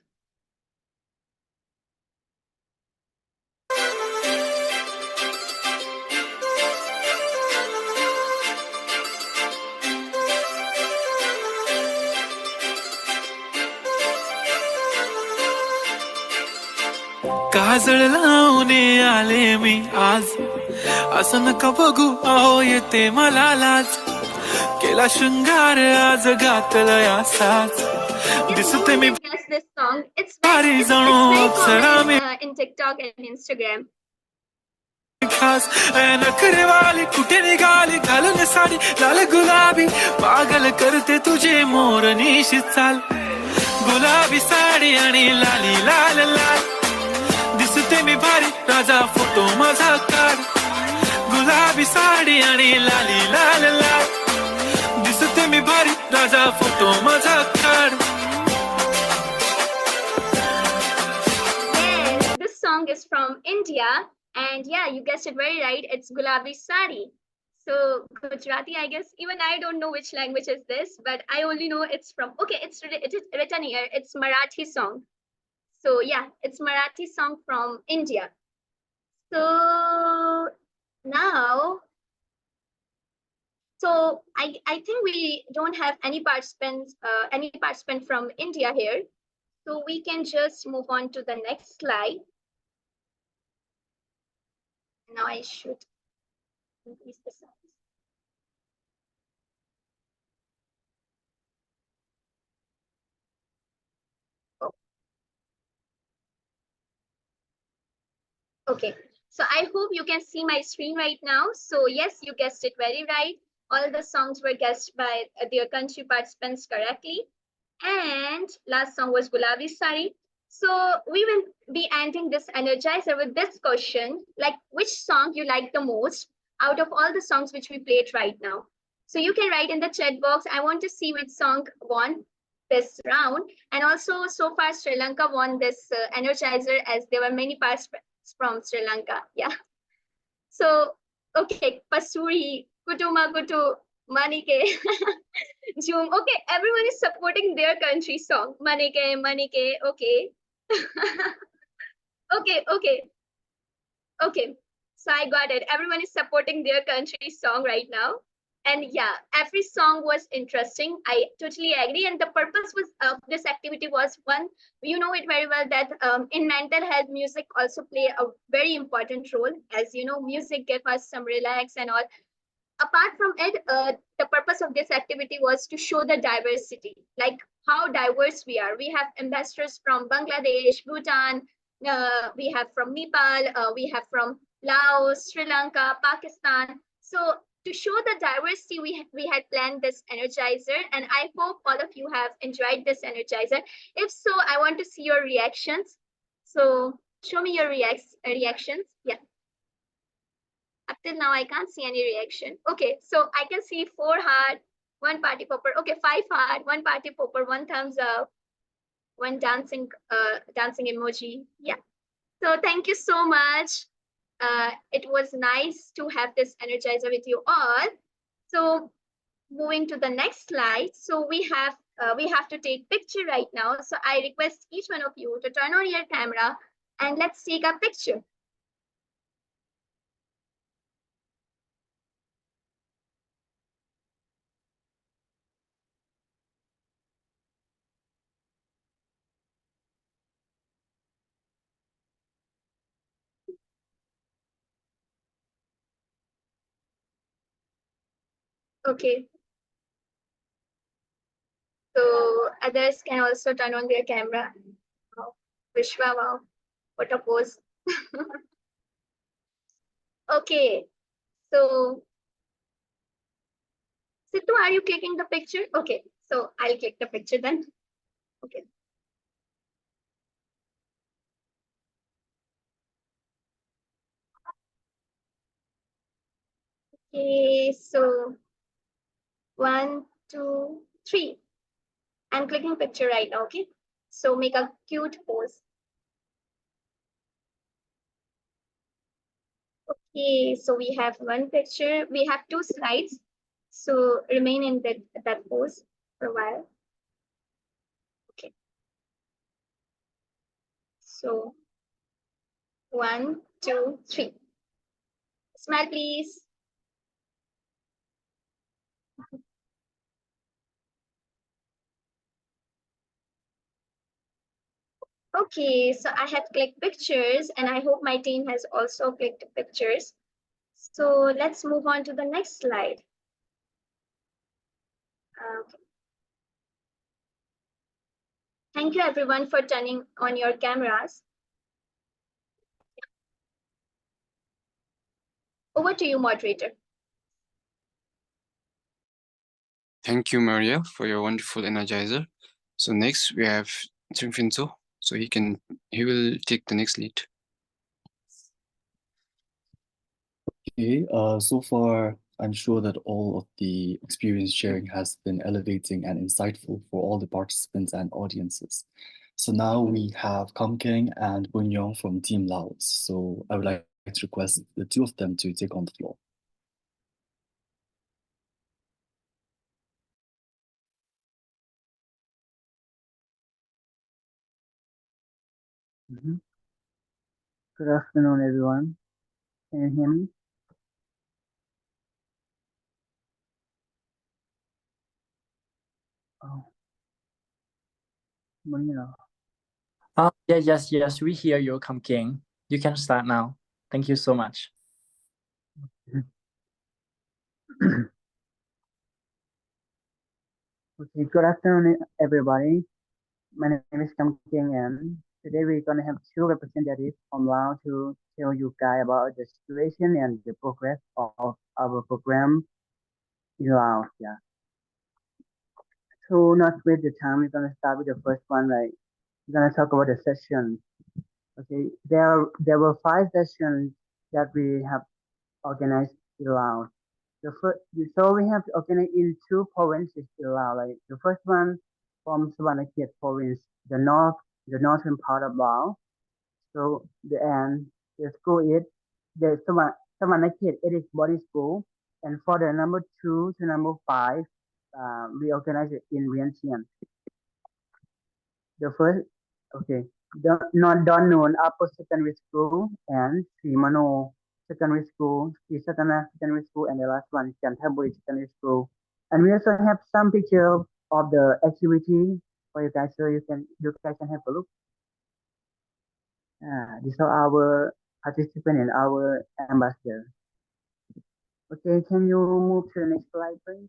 Speaker 11: काजळ लावून आले मी आज असं नका बघू अहो येते मला लाज केला शृंगार आज घातलंय असाच दिसते मी
Speaker 10: Guess this song. It's
Speaker 11: भारी
Speaker 10: very
Speaker 11: जणू अप्सरा मी
Speaker 10: common in TikTok and Instagram.
Speaker 11: खास नखरेवाली कुठे निघाली घालून साडी लाल गुलाबी पागल करते तुझे मोर निशी चाल गुलाबी साडी आणि लाली लाल लाल दिसते मी भारी राजा फोटो माझा काढ गुलाबी साडी आणि लाली लाल लाल दिसते मी भारी राजा फोटो माझा काढ.
Speaker 10: Yes, this song is from India, and yeah, you guessed it very right. It's Gulabi Sari. So Gujarati, I guess. Even I don't know which language is this, but I only know it's from. Okay, it is written here. It's Marathi song. So yeah, it's Marathi song from India. So now, so I think we don't have any participant from India here. So we can just move on to the next slide. Now I should increase the size. Okay, so I hope you can see my screen right now. So yes, you guessed it very right. All the songs were guessed by their country participants correctly. And last song was Gulabi Sari. So we will be ending this energizer with this question, like which song you like the most out of all the songs which we played right now. So you can write in the chat box, I want to see which song won this round. And also so far Sri Lanka won this energizer as there were many participants from Sri Lanka. Yeah. So, okay, Pasuri, Kutuma Kutu, Manike, Zoom. Okay, everyone is supporting their country song. Manike, Manike, okay. Okay. So I got it. Everyone is supporting their country song right now. And yeah, every song was interesting. I totally agree. And the purpose was of this activity was one, you know it very well that in mental health, music also play a very important role. As you know, music gave us some relax and all. Apart from it, the purpose of this activity was to show the diversity, like how diverse we are. We have ambassadors from Bangladesh, Bhutan, we have from Nepal, we have from Laos, Sri Lanka, Pakistan. So to show the diversity, we had planned this energizer, and I hope all of you have enjoyed this energizer. If so, I want to see your reactions. So show me your reactions. Yeah. Up till now, I can't see any reaction. Okay, so I can see 4 heart, 1 party popper. Okay, 5 heart, 1 party popper, 1 thumbs up, 1 dancing emoji. Yeah. So thank you so much. It was nice to have this energizer with you all. So moving to the next slide. So we have to take picture right now. So I request each one of you to turn on your camera and let's take a picture. Okay. So others can also turn on their camera. Wow. Vishwa, wow, what a pose. Okay, so Situ, are you clicking the picture? Okay, so I'll click the picture then. Okay. Okay, so 1, 2, 3. I'm clicking picture right now, okay? So make a cute pose. Okay, so we have one picture. We have 2 slides. So remain in that pose for a while. Okay. So 1, 2, 3. Smile, please. Okay, so I have clicked pictures and I hope my team has also clicked pictures. So let's move on to the next slide. Okay. Thank you everyone for turning on your cameras. Over to you, moderator.
Speaker 5: Thank you, Maria, for your wonderful energizer. So next we have Finso. So he will take the next lead.
Speaker 4: Okay, so far, I'm sure that all of the experience sharing has been elevating and insightful for all the participants and audiences. So now we have Kam Keng and Bunyong from Team Laos. So I would like to request the two of them to take on the floor.
Speaker 12: Good afternoon, everyone. Can you hear me? Oh, Munira.
Speaker 13: Yes, we hear you, Kam King. You can start now. Thank you so much.
Speaker 12: Okay, good afternoon, everybody. My name is Kam King, and today we're gonna have two representatives from Laos to tell you guys about the situation and the progress of our program in Laos. Yeah. So not waste the time, we're gonna start with the first one, right? We're gonna talk about the session. Okay, there were 5 sessions that we have organized in Laos. So we have organized in 2 provinces in Laos. Like the first one from Savannakhet province, the northern part of Laos. So the school is the Savannakhet Ethics Body School, and for the number 2 to number 5, we organize it in Vientiane. The first, okay, the non-known upper secondary school and Srimano Secondary School, Srisatana Secondary School, and the last one, Chantaburi Secondary School. And we also have some picture of the activity for you guys, so you guys can have a look. These are our participant and our ambassador. Okay, can you move to the next slide, please?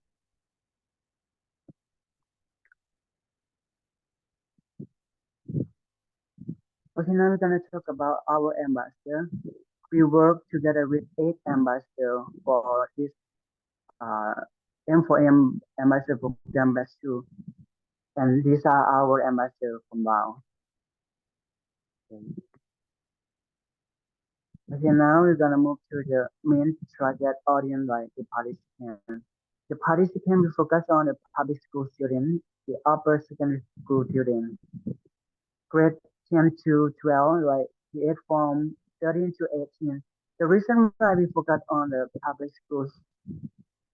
Speaker 12: Okay, now we're gonna talk about our ambassador. We work together with 8 ambassadors for this M4M ambassador program batch 2, and these are our ambassadors from Laos. Okay, now we're gonna move to the main target audience, like the participants. The participant will focus on the public school students, the upper secondary school students, grade 10 to 12, like the age from 13 to 18. The reason why we focus on the public schools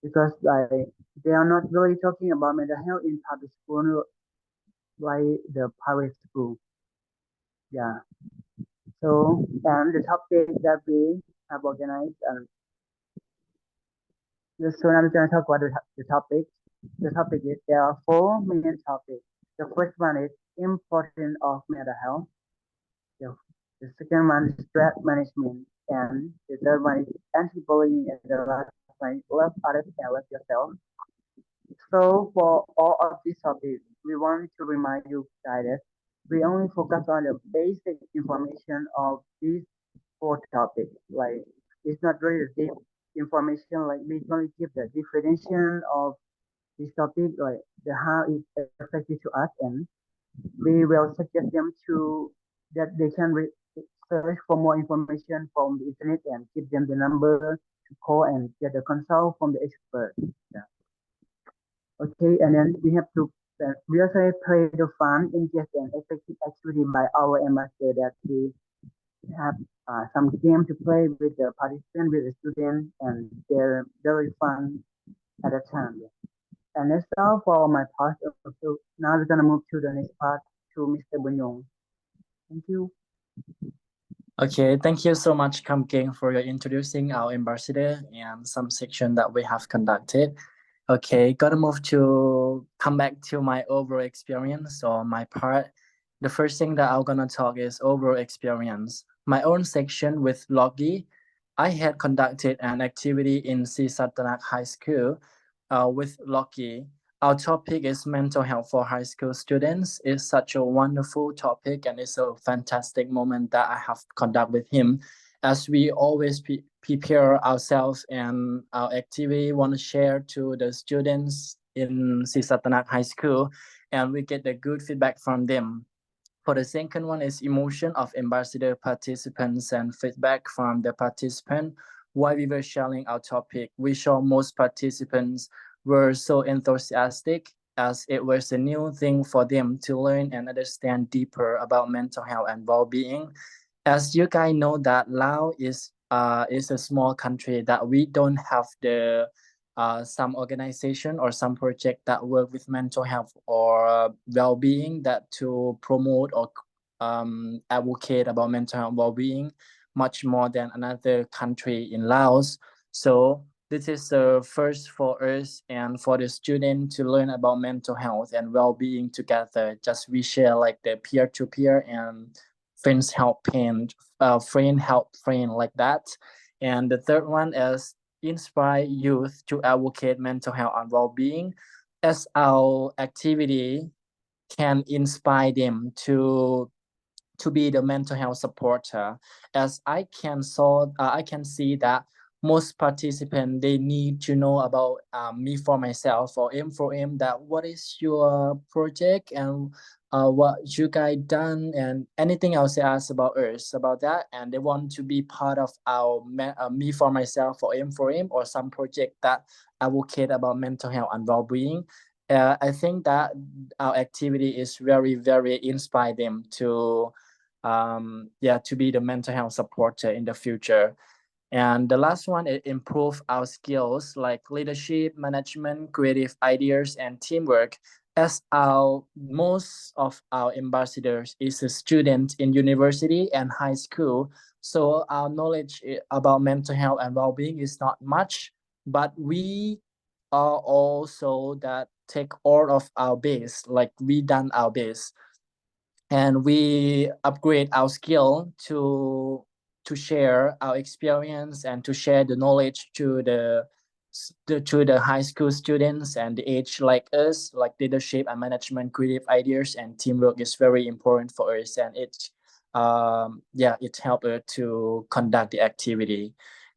Speaker 12: because like they are not really talking about mental health in public school like the private school. Yeah. So and the topic that we have organized so now I'm going to talk about the topic. The topic is there are 4 main topics. The first one is importance of mental health. The second one is stress management, and the third one is anti-bullying, and the last one is love others and love yourself. So for all of these topics, we want to remind you guys that we only focus on the basic information of these four topics. Like it's not really the deep information. Like we only give the definition of this topic, like the how it affected to us, and we will suggest them to that they can search for more information from the internet and give them the number to call and get a consult from the expert. Yeah. Okay, and then we have to we also play the fun, engaged, and effective activity by our ambassador that we have some game to play with the participant, with the student, and they're very fun at a time. Yeah. And that's all for my part. So now we're gonna move to the next part to Mr. Bunyong. Thank you.
Speaker 13: Okay, thank you so much, Kam Keng, for your introducing our ambassador and some section that we have conducted. Okay, gonna move to come back to my overall experience or my part. The first thing that I'm gonna talk is overall experience. My own section with Logi, I had conducted an activity in Sisatanak High School with Logi. Our topic is mental health for high school students. It's such a wonderful topic and it's a fantastic moment that I have conduct with him as we always prepare ourselves and our activity want to share to the students in Sisatanak High School and we get the good feedback from them. For the second one is emotion of ambassador participants and feedback from the participant. While we were sharing our topic, we saw most participants were so enthusiastic as it was a new thing for them to learn and understand deeper about mental health and well-being. As you guys know that Laos is a small country that we don't have the some organization or some project that work with mental health or well-being that to promote or advocate about mental health and well-being much more than another country in Laos. So this is the first for us and for the student to learn about mental health and well-being together. Just we share like the peer-to-peer and friends help friend help friend like that. And the third one is inspire youth to advocate mental health and well-being as our activity can inspire them to be the mental health supporter. As I can see that most participants they need to know about me for myself or M for M that what is your project and what you guys done and anything else they ask about us about that and they want to be part of our me for myself or M for M or some project that advocate about mental health and well-being. I think that our activity is very inspire them to to be the mental health supporter in the future. And the last one is improve our skills like leadership, management, creative ideas, and teamwork. As most of our ambassadors is a student in university and high school, so our knowledge about mental health and well-being is not much, but we are also that take all of our best, like we done our best and we upgrade our skill to share our experience and to share the knowledge to the high school students and the age like us, like leadership and management, creative ideas and teamwork is very important for us and it helps us to conduct the activity.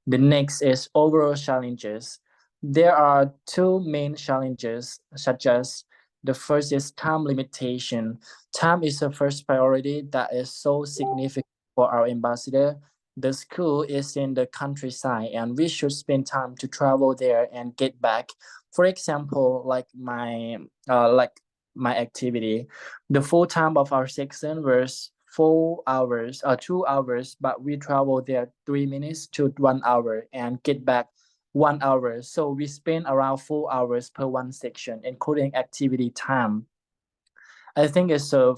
Speaker 13: The next is overall challenges. There are two main challenges such as the first is time limitation. Time is the first priority that is so significant for our ambassador. The school is in the countryside and we should spend time to travel there and get back. For example, like my activity, the full time of our section was 4 hours or 2 hours, but we travel there 3 minutes to 1 hour and get back 1 hour. So we spend around 4 hours per one section, including activity time. I think it's a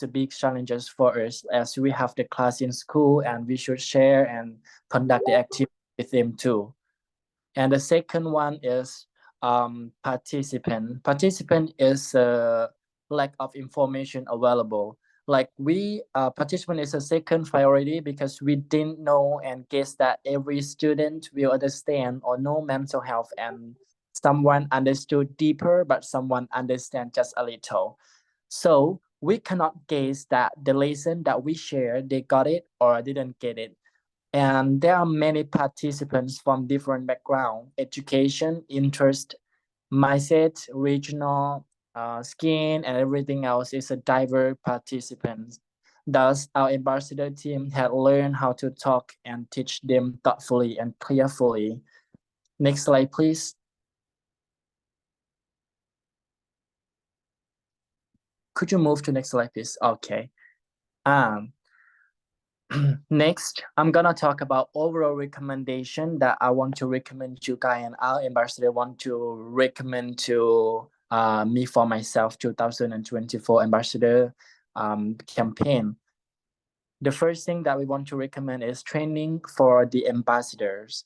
Speaker 13: big challenges for us as we have the class in school and we should share and conduct the activity with them too. And the second one is participant. Participant is a lack of information available. Like participant is a second priority because we didn't know and guess that every student will understand or know mental health and someone understood deeper, but someone understand just a little. So we cannot guess that the lesson that we share, they got it or didn't get it. And there are many participants from different background, education, interest, mindset, regional, skin, and everything else is a diverse participants. Thus, our ambassador team had learned how to talk and teach them thoughtfully and clearly. Next slide, please. Could you move to next slide, please? Okay. Next, I'm gonna talk about overall recommendation that I want to recommend you guys, and our ambassador want to recommend to me for myself 2024 ambassador campaign. The first thing that we want to recommend is training for the ambassadors.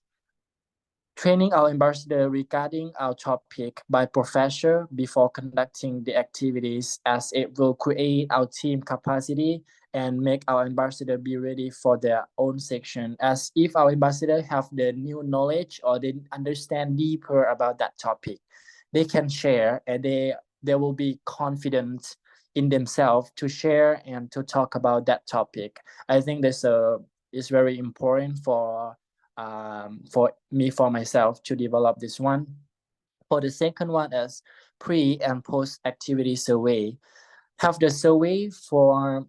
Speaker 13: Training our ambassador regarding our topic by professor before conducting the activities, as it will create our team capacity and make our ambassador be ready for their own section. As if our ambassador have the new knowledge or they understand deeper about that topic, they can share and they will be confident in themselves to share and to talk about that topic. I think this is very important for me, for myself, to develop this one. For the second one is pre and post activity survey. Have the survey form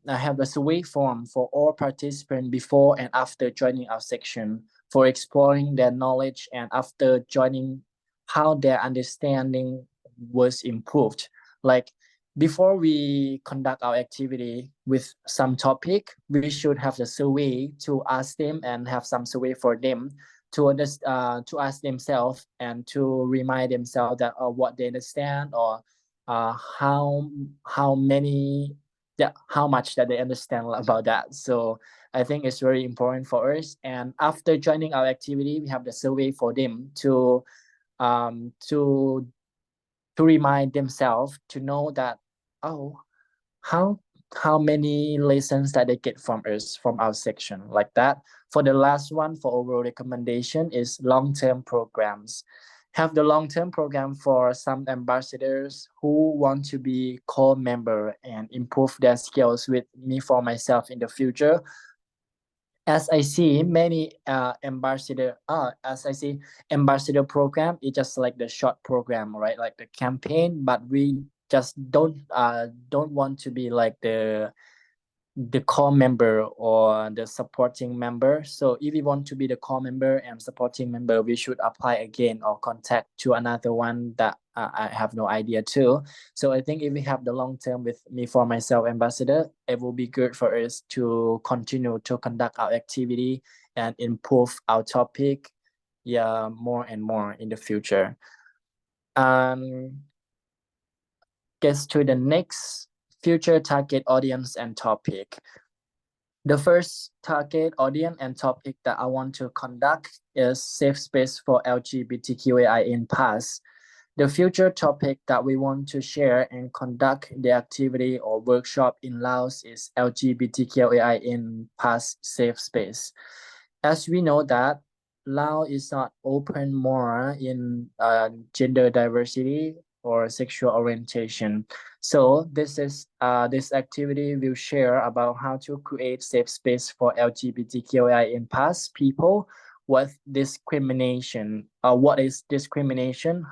Speaker 13: for all participants before and after joining our section, for exploring their knowledge, and after joining, how their understanding was improved. Like, before we conduct our activity with some topic, we should have the survey to ask them and have some survey for them to ask themselves and to remind themselves that what they understand, or how much that they understand about that. So I think it's very important for us. And after joining our activity, we have the survey for them to remind themselves to know that, oh, how many lessons that they get from us, from our section, like that. For the last one, for overall recommendation, is long-term programs. Have the long-term program for some ambassadors who want to be core member and improve their skills with me for myself in the future. As I see many ambassador program, it's just like the short program, right? Like the campaign, but we just don't want to be like the core member or the supporting member. So if we want to be the core member and supporting member, we should apply again or contact to another one that I have no idea too. So I think if we have the long term with me for myself ambassador, it will be good for us to continue to conduct our activity and improve our topic, more and more in the future. Gets to the next future target audience and topic. The first target audience and topic that I want to conduct is safe space for LGBTQAI in PAS. The future topic that we want to share and conduct the activity or workshop in Laos is LGBTQAI in PAS safe space. As we know that Laos is not open more in gender diversity or sexual orientation. So this activity will share about how to create safe space for LGBTQI in PAS people, what is discrimination,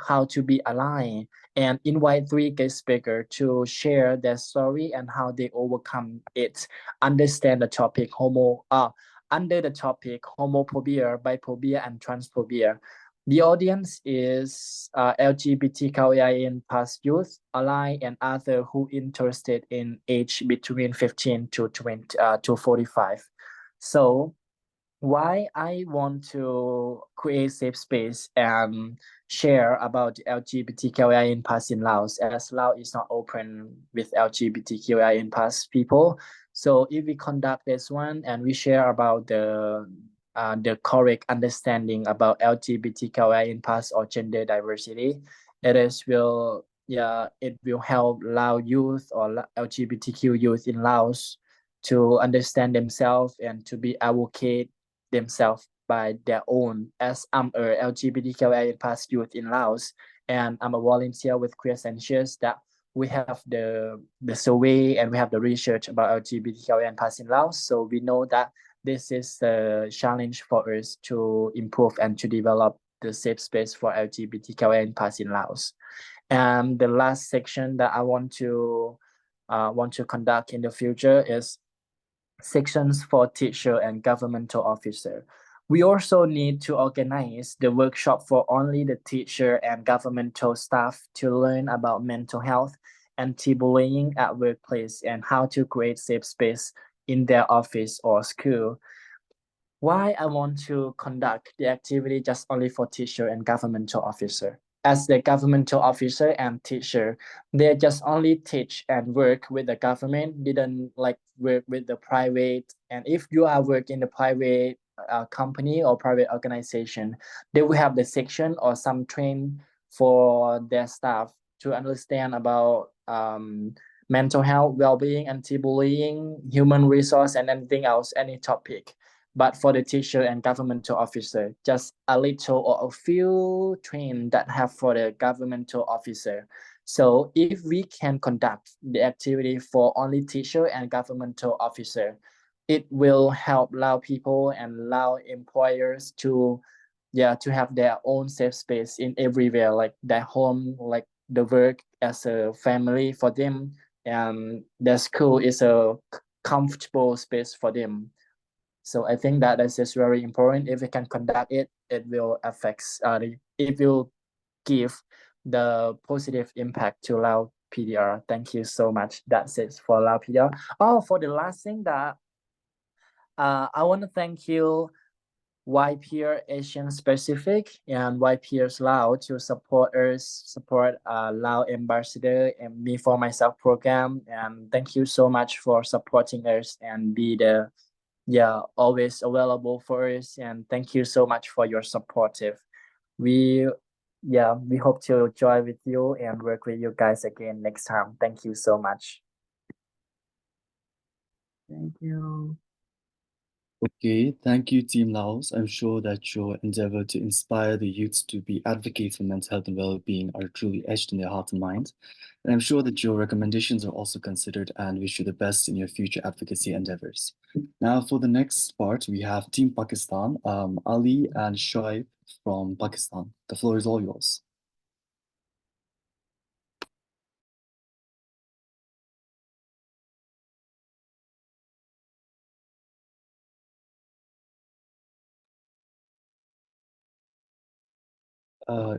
Speaker 13: how to be aligned, and invite 3 guest speakers to share their story and how they overcome it. Understand the topic under the topic homophobia, biphobia, and transphobia. The audience is LGBTQIA in PAS youth, ally, and other who interested in age between 15 to 45. So why I want to create safe space and share about LGBTQIA in PAS in Laos, as Laos is not open with LGBTQIA in PAS people. So if we conduct this one and we share about the correct understanding about LGBTQI in PAS or gender diversity, it will help Lao youth or LGBTQ youth in Laos to understand themselves and to be advocate themselves by their own. As I'm a LGBTQI in PAS youth in Laos, and I'm a volunteer with Quiescentious, that we have the survey and we have the research about LGBTQIA+ in Laos. So we know that this is a challenge for us to improve and to develop the safe space for LGBTQIA+ in Laos. And the last section that I want to conduct in the future is sections for teacher and governmental officer. We also need to organize the workshop for only the teacher and governmental staff to learn about mental health, anti-bullying at workplace, and how to create safe space in their office or school. Why I want to conduct the activity just only for teacher and governmental officer? As the governmental officer and teacher, they just only teach and work with the government, didn't like work with the private. And if you are working in the private company or private organization, they will have the section or some train for their staff to understand about mental health, well-being, anti-bullying, human resource, and anything else, any topic. But for the teacher and governmental officer, just a little or a few train that have for the governmental officer. So if we can conduct the activity for only teacher and governmental officer, it will help Lao people and Lao employers to have their own safe space in everywhere, like their home, like the work as a family for them, and their school is a comfortable space for them. So I think that this is very important. If we can conduct it, it will it will give the positive impact to Lao PDR. Thank you so much. That's it for Lao PDR. Oh, for the last thing that I want to thank you, YPR Asian Pacific and YPR's Lao to support Lao Ambassador and Me for Myself program. And thank you so much for supporting us and be always available for us. And thank you so much for your supportive. We hope to join with you and work with you guys again next time. Thank you so much.
Speaker 12: Thank you.
Speaker 4: Okay, thank you, Team Laos. I'm sure that your endeavor to inspire the youths to be advocates for mental health and well-being are truly etched in their heart and mind. And I'm sure that your recommendations are also considered, and wish you the best in your future advocacy endeavors. Now, for the next part, we have Team Pakistan, Ali and Shoaib from Pakistan. The floor is all yours.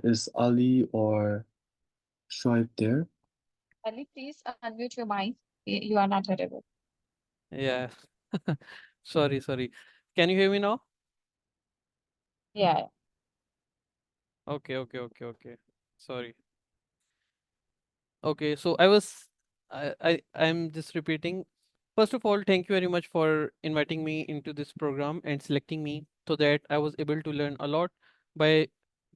Speaker 4: Is Ali or Shoaib there?
Speaker 14: Ali, please unmute your mic. You are not audible.
Speaker 3: Yeah. Sorry. Can you hear me now?
Speaker 14: Yeah.
Speaker 3: Okay. Sorry. Okay, so I'm just repeating. First of all, thank you very much for inviting me into this program and selecting me so that I was able to learn a lot by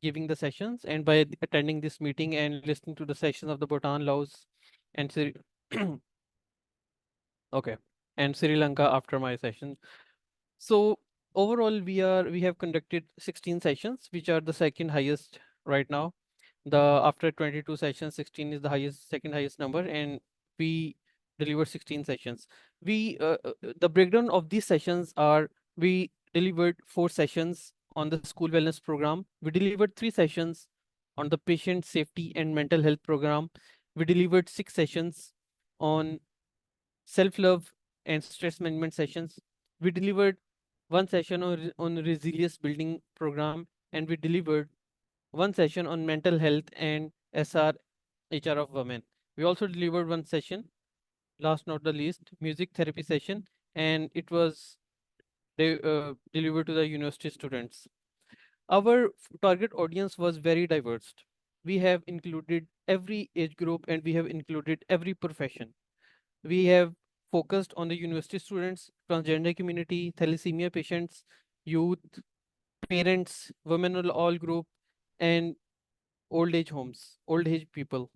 Speaker 3: giving the sessions and by attending this meeting and listening to the sessions of the Bhutan, Laos, and okay, and Sri Lanka after my session. So overall, we have conducted 16 sessions, which are the second highest right now. After 22 sessions, 16 is the second highest number, and we delivered 16 sessions. The breakdown of these sessions are: we delivered 4 sessions on the school wellness program. We delivered 3 sessions on the patient safety and mental health program. We delivered 6 sessions on self-love and stress management sessions. We delivered 1 session on resilience building program, and we delivered 1 session on mental health and HR of women. We also delivered 1 session, last not the least, music therapy session, and it was delivered to the university students. Our target audience was very diverse. We have included every age group and we have included every profession. We have focused on the university students, transgender community, thalassemia patients, youth, parents, women of all group, and old age homes, old age people.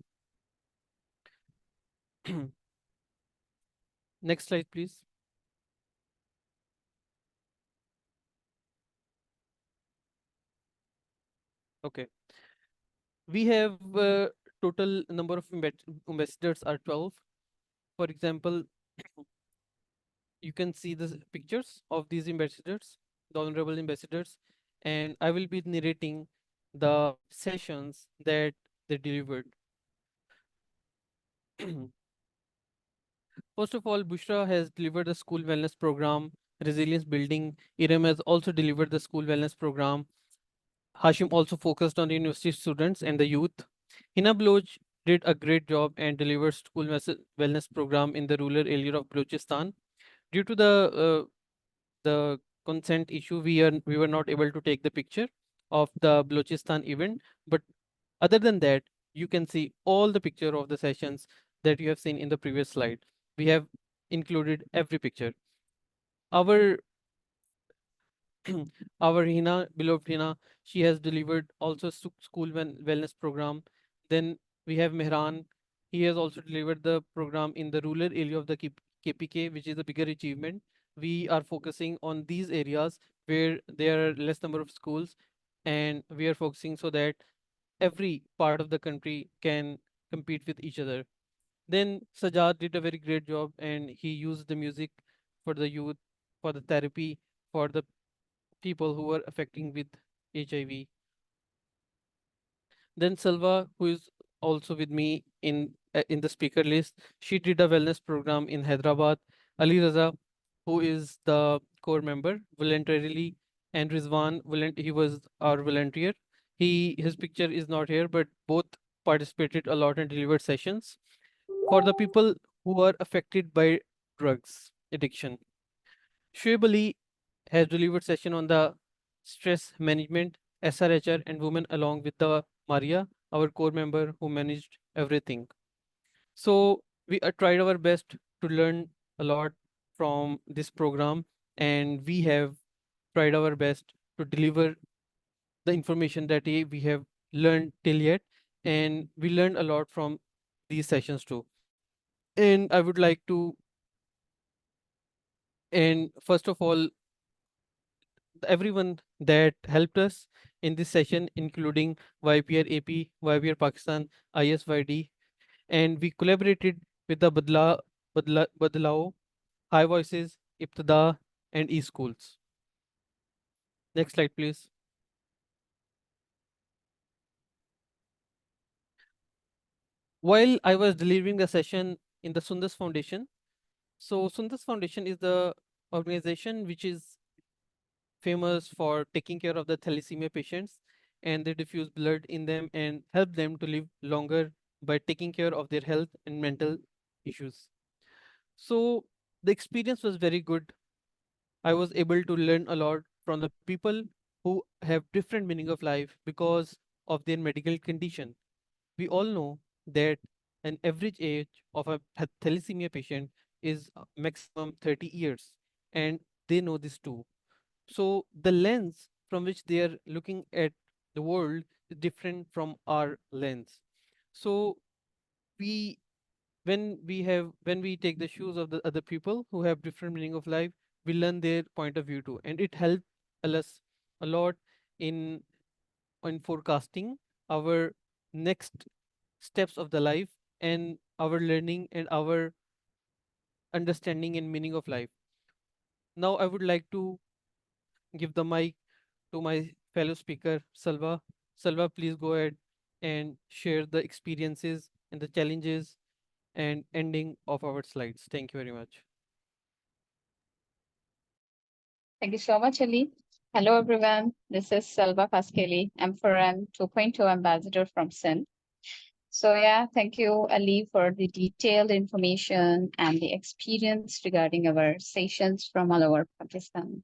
Speaker 3: Next slide, please. Okay. we have total number of ambassadors are 12. For example, you can see the pictures of these ambassadors, the honorable ambassadors, and I will be narrating the sessions that they delivered. First of all, Bushra has delivered the school wellness program, resilience building. Iram has also delivered the school wellness program. Hashim also focused on the university students and the youth. Hina Baloch did a great job and delivered school wellness program in the rural area of Balochistan. Due to the consent issue, we were not able to take the picture of the Balochistan event. But other than that, you can see all the picture of the sessions that you have seen in the previous slide. We have included every picture. Our our Hina, beloved Hina, she has delivered also school wellness program. Then we have Mehran. He has also delivered the program in the rural area of the KPK, which is a bigger achievement. We are focusing on these areas where there are less number of schools, and we are focusing so that every part of the country can compete with each other. Then Sajad did a very great job, and he used the music for the youth, for the therapy, for the people who were affecting with HIV. Then Salva, who is also with me in the speaker list, she did a wellness program in Hyderabad. Ali Raza, who is the core member, voluntarily, and Rizwan, he was our volunteer. His picture is not here, but both participated a lot and delivered sessions for the people who are affected by drugs addiction. Shoaib Ali has delivered session on the stress management, SRHR, and women, along with the Maria, our core member who managed everything. So we tried our best to learn a lot from this program, and we have tried our best to deliver the information that we have learned till yet, and we learned a lot from these sessions too. And I would like to, and first of all, everyone that helped us in this session, including YPR AP, YPR Pakistan, ISYD, and we collaborated with the Badlao, High Voices, Ibtada, and eSchools. Next slide, please. While I was delivering the session in the Sundas Foundation, so Sundas Foundation is the organization which is famous for taking care of the thalassemia patients, and they diffuse blood in them and help them to live longer by taking care of their health and mental issues. So the experience was very good. I was able to learn a lot from the people who have different meaning of life because of their medical condition. We all know that an average age of a thalassemia patient is maximum 30 years, and they know this too. So the lens from which they are looking at the world is different from our lens. So we when we take the shoes of the other people who have different meaning of life, we learn their point of view too, and it helped us a lot in forecasting our next steps of the life and our learning and our understanding and meaning of life. Now I would like to give the mic to my fellow speaker, Salva. Salva, please go ahead and share the experiences and the challenges and ending of our slides. Thank you very much.
Speaker 14: Thank you so much, Ali. Hello, everyone. This is Salva Paskeli. I'm Forum 2.0 ambassador from Sindh. So yeah, thank you, Ali, for the detailed information and the experience regarding our sessions from all over Pakistan.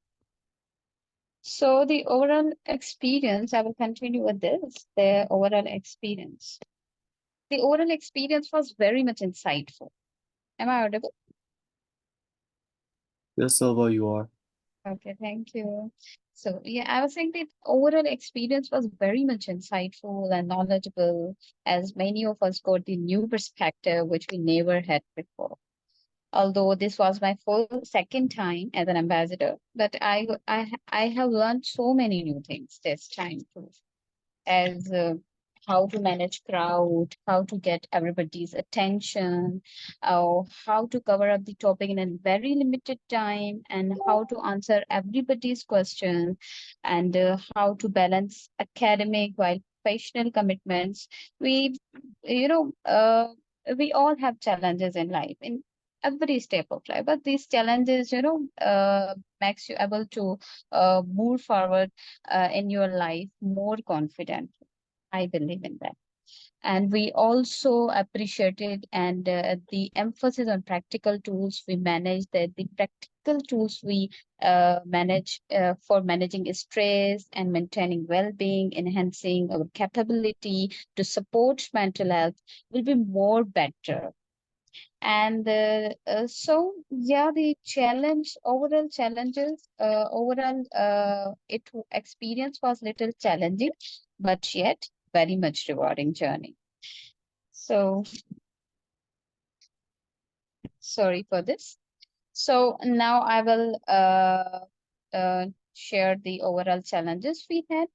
Speaker 14: So the overall experience, I will continue with this, the overall experience. The overall experience was very much insightful. Am I audible?
Speaker 4: Yes, Salva, you are.
Speaker 14: Okay, thank you. So yeah, I was saying that overall experience was very much insightful and knowledgeable, as many of us got the new perspective which we never had before. Although this was my full second time as an ambassador, but I have learned so many new things this time too. As how to manage crowd, how to get everybody's attention, how to cover up the topic in a very limited time, and how to answer everybody's question, and how to balance academic while professional commitments. We, you know, we all have challenges in life, in every step of life, but these challenges, makes you able to move forward in your life more confident. I believe in that. And we also appreciated and the emphasis on practical tools we manage, the practical tools we manage for managing stress and maintaining well-being, enhancing our capability to support mental health will be more better. And so yeah, the overall challenges, experience was little challenging, but yet very much rewarding journey. So sorry for this. So now I will share the overall challenges we had.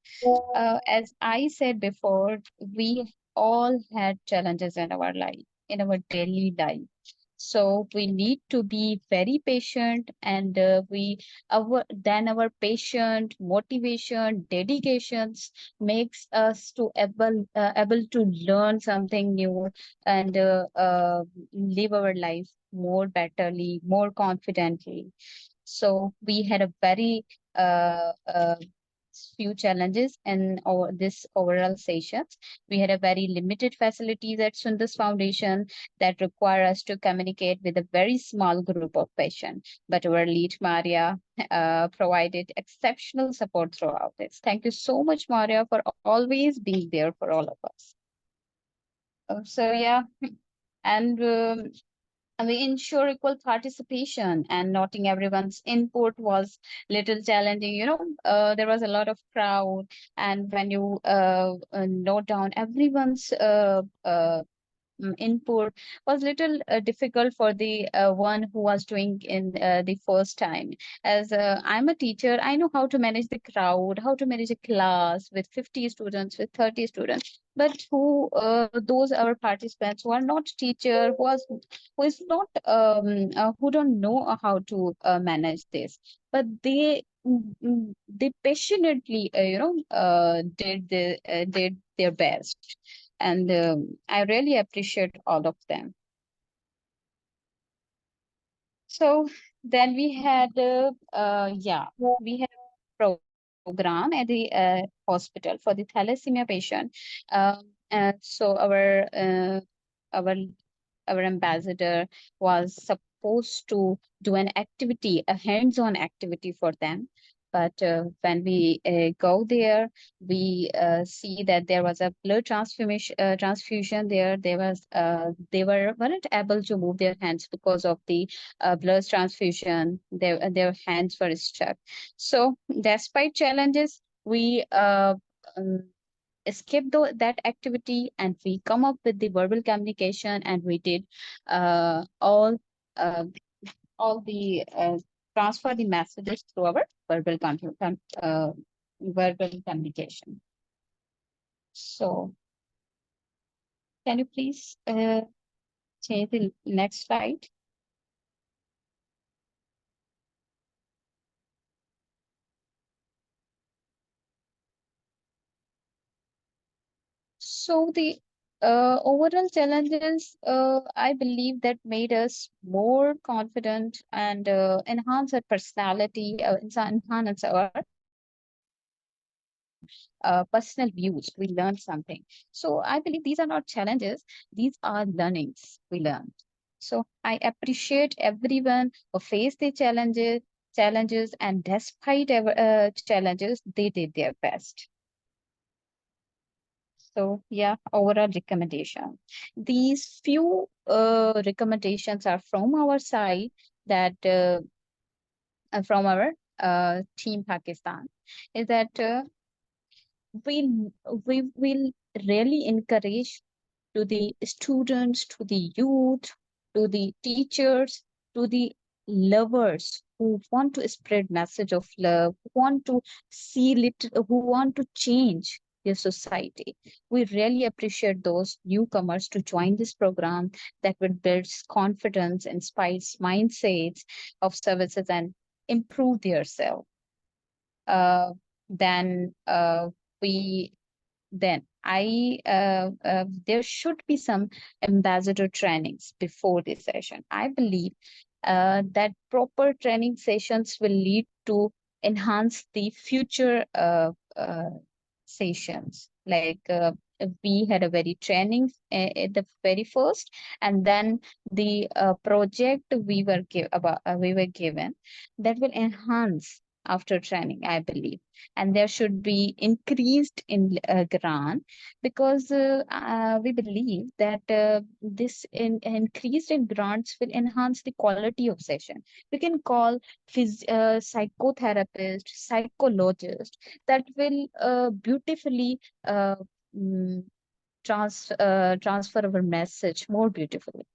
Speaker 14: As I said before, we all had challenges in our life, in our daily life. So we need to be very patient, and our patient motivation, dedications makes us to able to learn something new, and live our life more betterly, more confidently. So we had a very few challenges in this overall sessions. We had a very limited facilities at Sundus Foundation that require us to communicate with a very small group of patients. But our lead, Maria, provided exceptional support throughout this. Thank you so much, Maria, for always being there for all of us. So yeah, and we ensure equal participation, and noting everyone's input was little challenging. There was a lot of crowd, and when you note down everyone's input was little difficult for the one who was doing in the first time. As I'm a teacher, I know how to manage the crowd, how to manage a class with 50 students, with 30 students. But those our participants who are not teacher, who is not who don't know how to manage this, but they passionately did their best, and I really appreciate all of them. So then we had we had a program at the hospital for the thalassemia patient. And so our ambassador was supposed to do an activity, a hands-on activity for them. But when we go there, we see that there was a blood transfusion there. They weren't able to move their hands because of the blood transfusion. Their hands were stuck. So despite challenges, we skip that activity, and we come up with the verbal communication, and we did all the transfer the messages through our verbal communication. So can you please change the next slide? So the overall challenges, I believe, that made us more confident and enhance our personality, enhance our personal views. We learned something. So I believe these are not challenges; these are learnings we learned. So I appreciate everyone who faced the challenges, and despite challenges, they did their best. So yeah, overall recommendation. These few recommendations are from our side, that from our team Pakistan, is that we will really encourage to the students, to the youth, to the teachers, to the lovers who want to spread message of love, who want to see who want to change their society. We really appreciate those newcomers to join this program that will build confidence, inspires mindsets of services, and improve their self. Then there should be some ambassador trainings before this session. I believe that proper training sessions will lead to enhance the future sessions. Like we had a very training at the very first, and then the project we were given that will enhance after training, I believe. And there should be increased in grant, because we believe that this increased in grants will enhance the quality of session. We can call psychotherapist, psychologist, that will beautifully transfer our message more beautifully.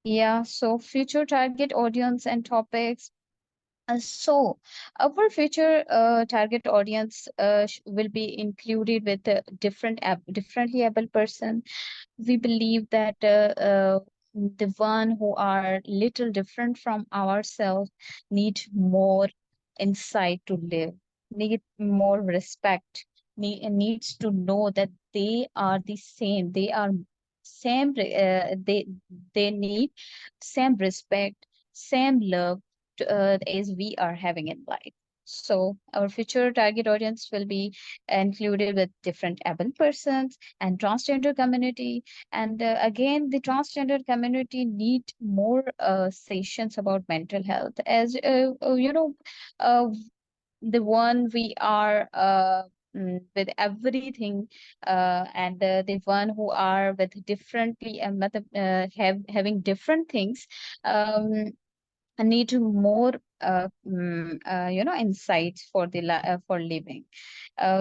Speaker 14: Yeah, so future target audience and topics. So our future target audience will be included with a differently able person. We believe that the one who are little different from ourselves need more insight to live, need more respect, needs to know that they are the same. They are same. They need same respect, same love as we are having in life. So our future target audience will be included with different able persons and transgender community. And again, the transgender community need more sessions about mental health, as the one we are with everything, and the one who are with differently having different things, need more insights for the for living.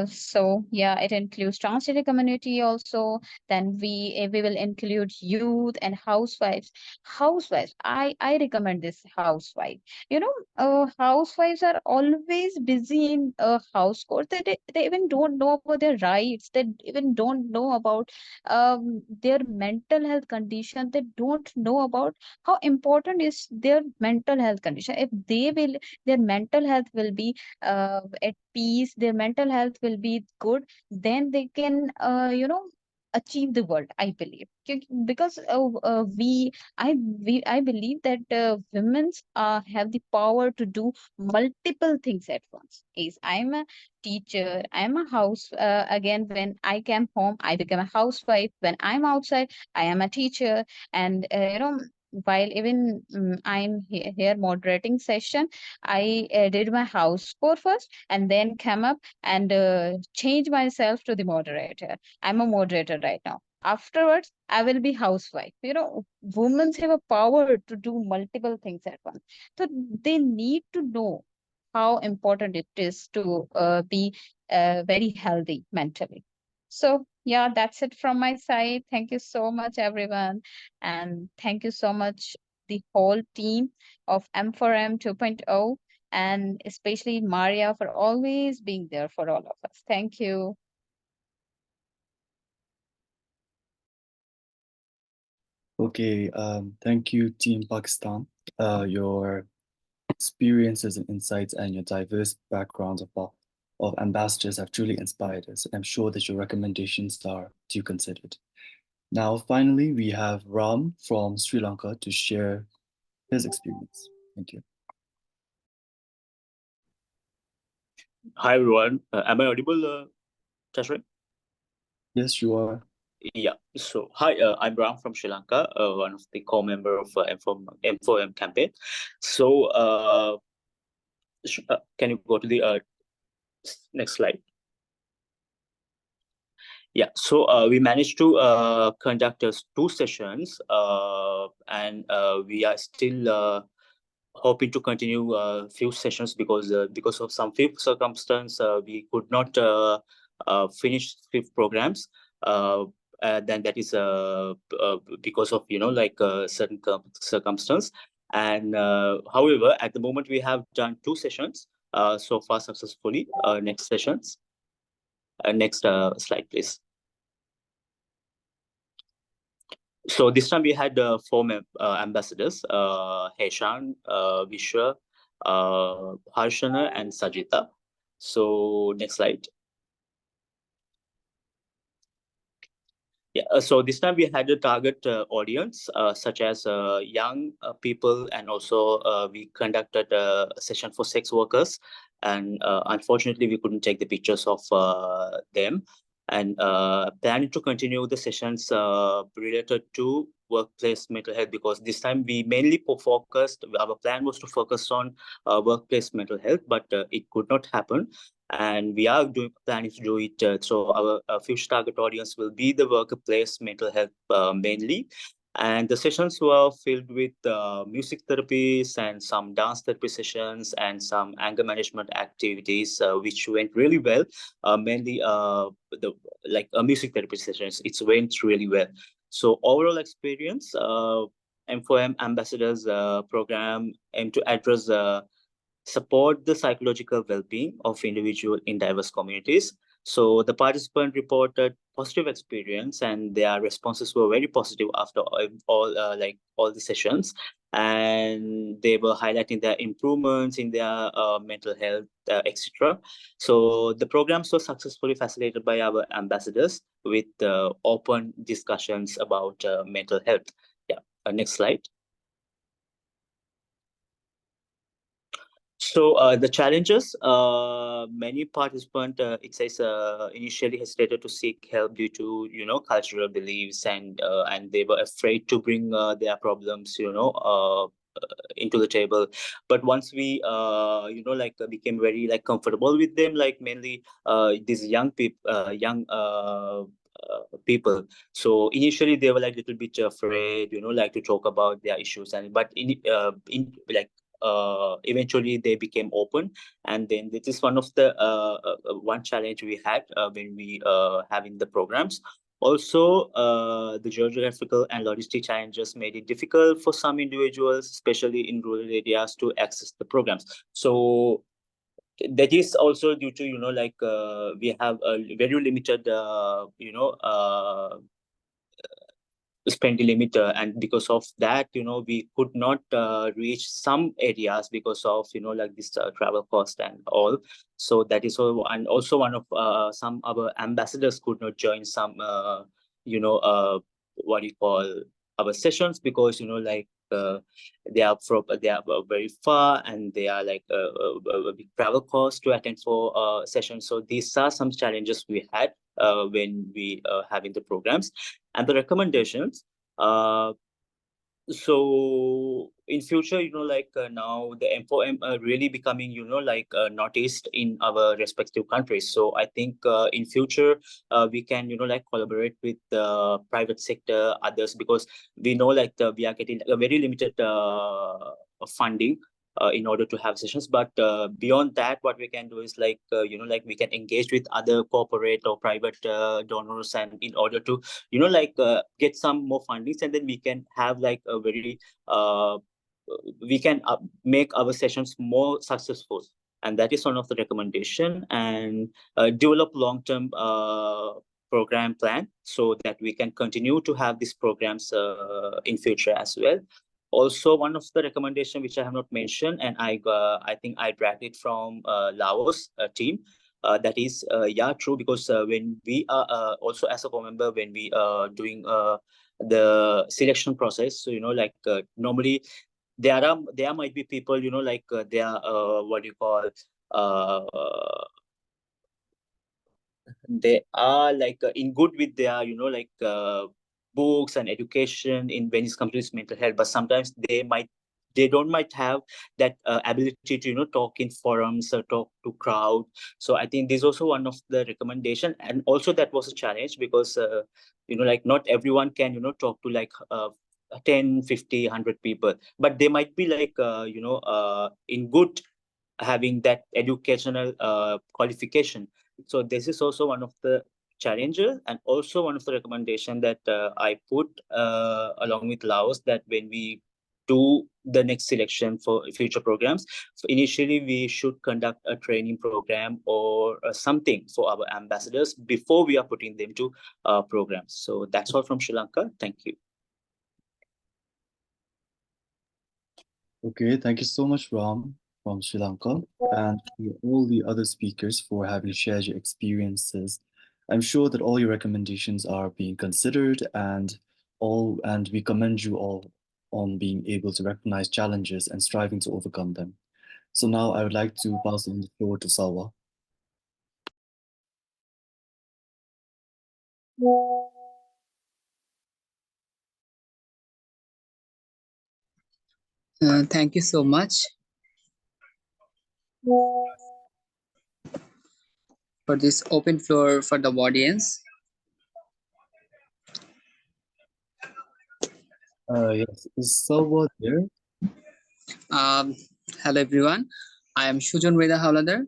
Speaker 14: So yeah, it includes transgender community also. Then we will include youth and housewives. I recommend this housewife. Housewives are always busy in house chores. They even don't know about their rights. They even don't know about their mental health condition. They don't know about how important is their mental health condition. If their mental health will be at peace, their mental health will be good, then they can achieve the world, I believe. Because I believe that women have the power to do multiple things at once. Is I'm a teacher, I'm a house, again, when I came home, I became a housewife. When I'm outside, I am a teacher. And while even I'm here moderating session, I did my house chore first, and then come up and change myself to the moderator. I'm a moderator right now. Afterwards, I will be housewife. Women have a power to do multiple things at once. So they need to know how important it is to be very healthy mentally. So yeah, that's it from my side. Thank you so much, everyone. And thank you so much, the whole team of M4M 2.0, and especially Maria for always being there for all of us. Thank you.
Speaker 4: Okay, thank you, Team Pakistan. Your experiences and insights and your diverse backgrounds of ambassadors have truly inspired us. I'm sure that your recommendations are to be considered. Now, finally, we have Ram from Sri Lanka to share his experience. Thank you.
Speaker 15: Hi everyone. Am I audible, Tashrin?
Speaker 4: Yes, you are.
Speaker 15: Yeah. So hi, I'm Ram from Sri Lanka, one of the core member of M4M campaign. So can you go to the next slide? Yeah. So we managed to conduct 2 sessions, and we are still hoping to continue few sessions because of some few circumstance we could not finish 5 programs. Then that is because of certain circumstance. And however, at the moment we have done 2 sessions so far successfully. Next sessions. Next slide, please. So this time we had 4 ambassadors, Heshan, Vishwa, Harshana, and Sajita. So next slide. Yeah, so this time we had a target audience such as young people, and also we conducted a session for sex workers, and unfortunately we couldn't take the pictures of them, and planning to continue the sessions related to workplace mental health, because this time we mainly focused, our plan was to focus on workplace mental health, but it could not happen. And we are planning to do it. So our future target audience will be the workplace mental health mainly. And the sessions were filled with music therapies and some dance therapy sessions and some anger management activities, which went really well. Mainly music therapy sessions, it went really well. So overall experience, M4M Ambassadors program aim to address support the psychological well-being of individuals in diverse communities. So the participant reported positive experience, and their responses were very positive after all the sessions, and they were highlighting their improvements in their mental health, etc. So the programs were successfully facilitated by our ambassadors with open discussions about mental health. Yeah, next slide. So the challenges, many participants, it says, initially hesitated to seek help due to, cultural beliefs, and they were afraid to bring their problems, into the table. But once we, became very comfortable with them, mainly these young people. So initially they were little bit afraid, to talk about their issues, eventually they became open. And then this is one of the one challenge we had when we having the programs. Also, the geographical and logistic challenges made it difficult for some individuals, especially in rural areas, to access the programs. So that is also due to we have a very limited spending limit, and because of that, we could not reach some areas because of this travel cost and all. So that is all. And also one of some our ambassadors could not join some what do you call our sessions, because they are very far, and they are a big travel cost to attend for sessions. So these are some challenges we had when we having the programs. And the recommendations, so in future, now the M4M really becoming noticed in our respective countries. So I think in future we can collaborate with the private sector, others, because we know we are getting a very limited funding in order to have sessions. But beyond that, what we can do is we can engage with other corporate or private donors, and in order to get some more fundings, and then we can have a very we can make our sessions more successful. And that is one of the recommendation. And develop long-term program plan, so that we can continue to have these programs in future as well. Also, one of the recommendation which I have not mentioned, and I think I dragged it from Laos team. That is, true, because when we are also as a core member, when we are doing the selection process, so normally there might be people they are what do you call they are in good with their books and education in when it comes to this mental health, but sometimes they don't might have that ability to talk in forums or talk to crowd. So I think this is also one of the recommendation. And also that was a challenge, because not everyone can talk to 10, 50, 100 people, but they might be in good having that educational qualification. So this is also one of the challenges, and also one of the recommendation that I put along with Laos, that when we do the next selection for future programs. So initially, we should conduct a training program or something for our ambassadors before we are putting them to programs. So that's all from Sri Lanka. Thank you.
Speaker 4: Okay, thank you so much, Ram, from Sri Lanka, and to all the other speakers for having shared your experiences. I'm sure that all your recommendations are being considered, and we commend you all on being able to recognize challenges and striving to overcome them. So now I would like to pass on the floor to Salwa.
Speaker 16: Thank you so much for this open floor for the audience.
Speaker 4: Yes, is Salwa there?
Speaker 16: Hello everyone, I am Sujan Reda Hawladar.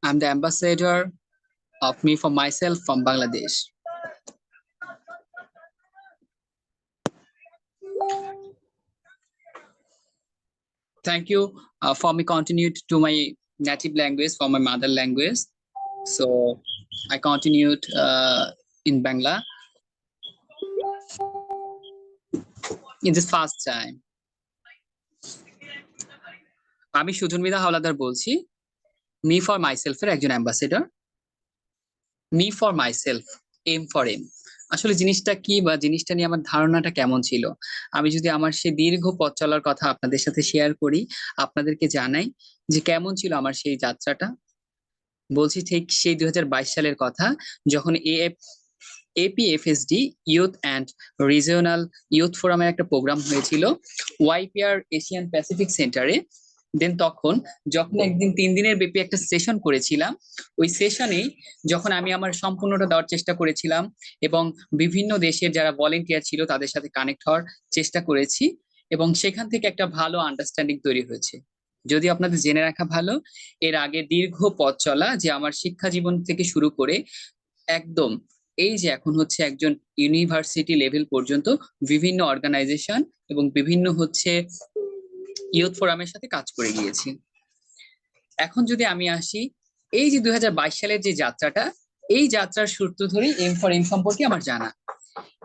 Speaker 16: I'm the ambassador of Me for Myself from Bangladesh. Thank you for me continued to my native language, for my mother language. So I continued in Bangla in this first time. আমি সুজন মৃধা হাওলাদার বলছি, me for myself এর একজন ambassador. Me for myself, M for M, আসলে জিনিসটা কি বা জিনিসটা নিয়ে আমার ধারণাটা কেমন ছিল, আমি যদি আমার সেই দীর্ঘ পথ চলার কথা আপনাদের সাথে শেয়ার করি, আপনাদেরকে জানাই যে কেমন ছিল আমার সেই যাত্রাটা। বলছি ঠিক সেই 2022 সালের কথা, যখন APFSD youth and regional youth ফোরামের একটা প্রোগ্রাম হয়েছিল YPR এশিয়ান প্যাসিফিক সেন্টারে। দেন তখন যখন একদিন 3 দিনের ব্যাপী একটা সেশন করেছিলাম, ওই সেশনে যখন আমি আমার সম্পূর্ণটা দেওয়ার চেষ্টা করেছিলাম এবং বিভিন্ন দেশের যারা ভলেন্টিয়ার ছিল তাদের সাথে কানেক্ট হওয়ার চেষ্টা করেছি, এবং সেখান থেকে একটা ভালো আন্ডারস্ট্যান্ডিং তৈরি হয়েছে। যদি আপনাদের জেনে রাখা ভালো, এর আগে দীর্ঘ পথ চলা যে আমার শিক্ষা জীবন থেকে শুরু করে একদম এই যে এখন হচ্ছে একজন ইউনিভার্সিটি লেভেল পর্যন্ত বিভিন্ন অর্গানাইজেশন এবং বিভিন্ন হচ্ছে ইউথ ফোরামের সাথে কাজ করে গিয়েছি। এখন যদি আমি আসি এই যে 2022 সালের যে যাত্রাটা, এই যাত্রার সূত্র ধরে এম ফর এম সম্পর্কে আমার জানা।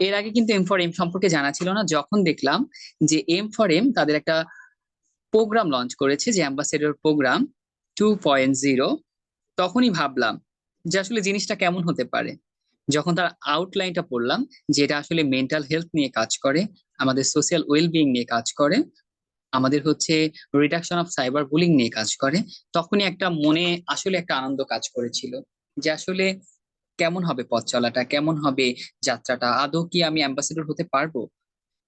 Speaker 16: এর আগে কিন্তু এম ফর এম সম্পর্কে জানা ছিল না। যখন দেখলাম যে এম ফর এম তাদের একটা প্রোগ্রাম লঞ্চ করেছে, যে অ্যাম্বাসেডর প্রোগ্রাম 2.0, তখনই ভাবলাম যে আসলে জিনিসটা কেমন হতে পারে। যখন তার আউটলাইনটা পড়লাম যে এটা আসলে মেন্টাল হেলথ নিয়ে কাজ করে, আমাদের সোশ্যাল ওয়েলবিং নিয়ে কাজ করে, আমাদের হচ্ছে রিডাকশন অফ সাইবার বুলিং নিয়ে কাজ করে, তখনই একটা মনে আসলে একটা আনন্দ কাজ করেছিল যে আসলে কেমন হবে পথ চলাটা, কেমন হবে যাত্রাটা, আদৌ কি আমি অ্যাম্বাসেডর হতে পারবো।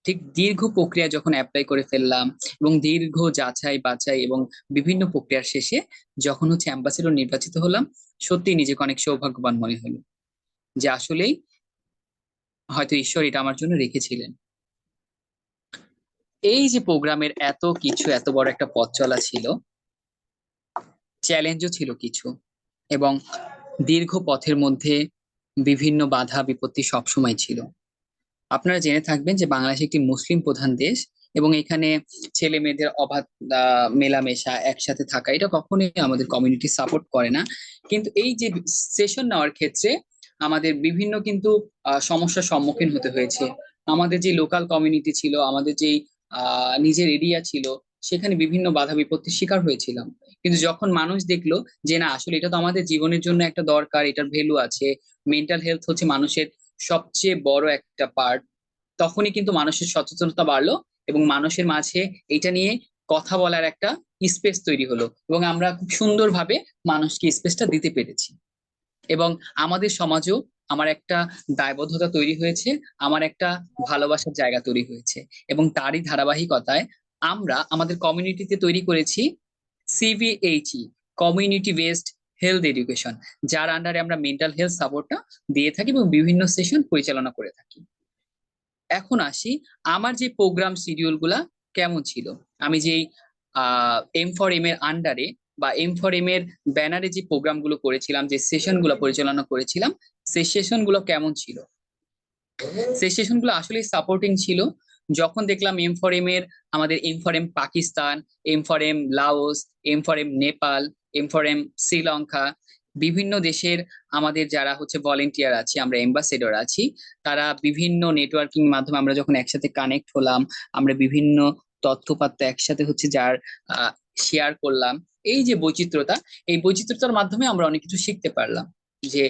Speaker 16: ঠিক দীর্ঘ প্রক্রিয়া যখন অ্যাপ্লাই করে ফেললাম এবং দীর্ঘ যাচাই বাছাই এবং বিভিন্ন প্রক্রিয়ার শেষে যখন হচ্ছে অ্যাম্বাসেডর নির্বাচিত হলাম, সত্যি নিজেকে অনেক সৌভাগ্যবান মনে হলো যে আসলেই হয়তো ঈশ্বর এটা আমার জন্য রেখেছিলেন। এই যে প্রোগ্রামের এত কিছু, এত বড় একটা পথ চলা ছিল, চ্যালেঞ্জও ছিল কিছু, এবং দীর্ঘ পথের মধ্যে বিভিন্ন বাধা বিপত্তি সবসময় ছিল। আপনারা জেনে থাকবেন যে বাংলাদেশ একটি মুসলিম প্রধান দেশ, এবং এখানে ছেলে মেয়েদের অবাধ মেলামেশা, একসাথে থাকা, এটা কখনোই আমাদের কমিউনিটি সাপোর্ট করে না। কিন্তু এই যে সেশন নেওয়ার ক্ষেত্রে আমাদের বিভিন্ন কিন্তু সমস্যার সম্মুখীন হতে হয়েছে। আমাদের যে লোকাল কমিউনিটি ছিল, আমাদের যে নিজের এরিয়া ছিল, সেখানে বিভিন্ন বাধা বিপত্তির শিকার হয়েছিলাম। কিন্তু যখন মানুষ দেখলো যে না, আসলে এটা তো আমাদের জীবনের জন্য একটা দরকার, এটার ভ্যালু আছে, মেন্টাল হেলথ হচ্ছে মানুষের সবচেয়ে বড় একটা পার্ট, তখনই কিন্তু মানুষের সচেতনতা বাড়লো এবং মানুষের মাঝে এটা নিয়ে কথা বলার একটা স্পেস তৈরি হলো, এবং আমরা খুব সুন্দরভাবে মানুষকে স্পেসটা দিতে পেরেছি। এবং আমাদের সমাজেও আমার একটা দায়বদ্ধতা তৈরি হয়েছে, আমার একটা ভালোবাসার জায়গা তৈরি হয়েছে, এবং তারই ধারাবাহিকতায় আমরা আমাদের কমিউনিটিতে তৈরি করেছি CVHE, community based health education, যার আন্ডারে আমরা মেন্টাল হেলথ সাপোর্টটা দিয়ে থাকি এবং বিভিন্ন সেশন পরিচালনা করে থাকি। এখন আসি আমার যে প্রোগ্রাম শিডিউল গুলা কেমন ছিল। আমি যেই এম ফর এম এর আন্ডারে বা এম ফর এম এর ব্যানারে যে প্রোগ্রাম গুলো করেছিলাম, যে সেশন গুলো পরিচালনা করেছিলাম, সেই সেশন গুলো কেমন ছিল। সেই সেশন গুলো আসলে সাপোর্টিং ছিল যখন দেখলাম M4M এর আমাদের M4M Pakistan, M4M Laos, M4M Nepal, M4M Sri Lanka, বিভিন্ন দেশের আমাদের যারা হচ্ছে ভলেন্টিয়ার আছি, আমরা অ্যাম্বাসেডর আছি, তারা বিভিন্ন নেটওয়ার্কিং মাধ্যমে আমরা যখন একসাথে কানেক্ট হলাম, আমরা বিভিন্ন তথ্যপাত্র একসাথে হচ্ছে যার শেয়ার করলাম, এই যে বৈচিত্র্যতা, এই বৈচিত্র্যতার মাধ্যমে আমরা অনেক কিছু শিখতে পারলাম যে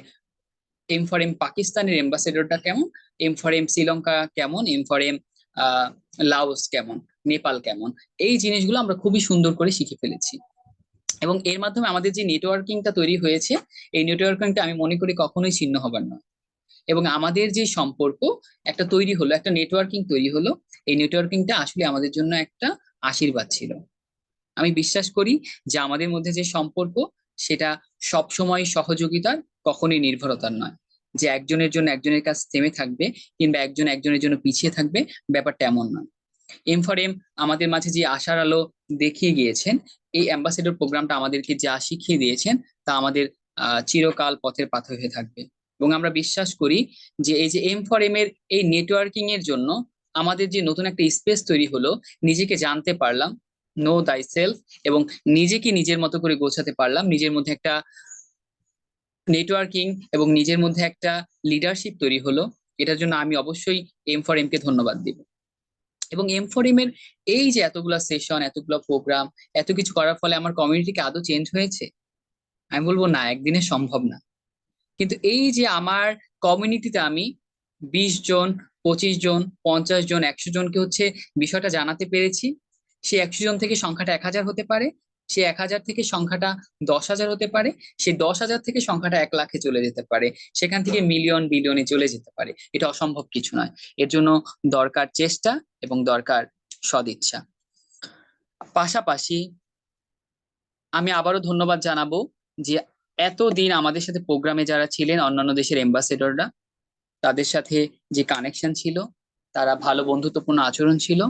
Speaker 16: M4M পাকিস্তানের অ্যাম্বাসেডরটা কেমন, M4M শ্রীলঙ্কা কেমন, M4M লাওস কেমন, নেপাল কেমন, এই জিনিসগুলো আমরা খুবই সুন্দর করে শিখে ফেলেছি। এবং এর মাধ্যমে আমাদের যে নেটওয়ার্কিংটা তৈরি হয়েছে, এই নেটওয়ার্কিংটা আমি মনে করি কখনোই ছিন্ন হবার নয়। এবং আমাদের যে সম্পর্ক একটা তৈরি হলো, একটা নেটওয়ার্কিং তৈরি হলো, এই নেটওয়ার্কিংটা আসলে আমাদের জন্য একটা আশীর্বাদ ছিল। আমি বিশ্বাস করি যে আমাদের মধ্যে যে সম্পর্ক, সেটা সবসময় সহযোগিতার, কখনোই নির্ভরতার নয়, যে একজনের জন্য একজনের কাছে থেমে থাকবে কিংবা একজন একজনের জন্য পিছিয়ে থাকবে, ব্যাপারটা এমন নয়। M4M আমাদের মাঝে যে আশার আলো দেখিয়ে গিয়েছেন, এই অ্যাম্বাসেডর প্রোগ্রামটা আমাদেরকে যা শিখিয়ে দিয়েছেন তা আমাদের চিরকাল পথের পাথর হয়ে থাকবে। এবং আমরা বিশ্বাস করি যে এই যে M4M এর এই নেটওয়ার্কিং এর জন্য আমাদের যে নতুন একটা স্পেস তৈরি হলো, নিজেকে জানতে পারলাম, নো দাই সেলফ, এবং নিজেকে নিজের মতো করে গোছাতে পারলাম, নিজের মধ্যে একটা নেটওয়ার্কিং এবং নিজের মধ্যে একটা লিডারশিপ তৈরি হলো, এটার জন্য আমি অবশ্যই M4M কে ধন্যবাদ দিব। এবং M4M এর এই যে এতগুলা সেশন, এতগুলো প্রোগ্রাম, এত কিছু করার ফলে আমার কমিউনিটিকে আদৌ চেঞ্জ হয়েছে? আমি বলবো না, একদিনে সম্ভব না। কিন্তু এই যে আমার কমিউনিটিতে আমি 20 জন, 25 জন, 50 জন, 100 জনকে হচ্ছে বিষয়টা জানাতে পেরেছি, সেই 100 জন থেকে সংখ্যাটা 1000 হতে পারে, সে 1000 থেকে সংখ্যাটা 10,000 হতে পারে, সে 10,000 থেকে সংখ্যাটা 1 লাখে চলে যেতে পারে, সেখান থেকে মিলিয়ন বিলিয়নে চলে যেতে পারে। এটা অসম্ভব কিছু নয়। এর জন্য দরকার চেষ্টা এবং দরকার সদিচ্ছা। পাশাপাশি আমি আবারও ধন্যবাদ জানাবো যে এতদিন আমাদের সাথে প্রোগ্রামে যারা ছিলেন, অন্যান্য দেশের অ্যাম্বাসেডররা, তাদের সাথে যে কানেকশন ছিল, তারা ভালো বন্ধুত্বপূর্ণ আচরণ ছিল,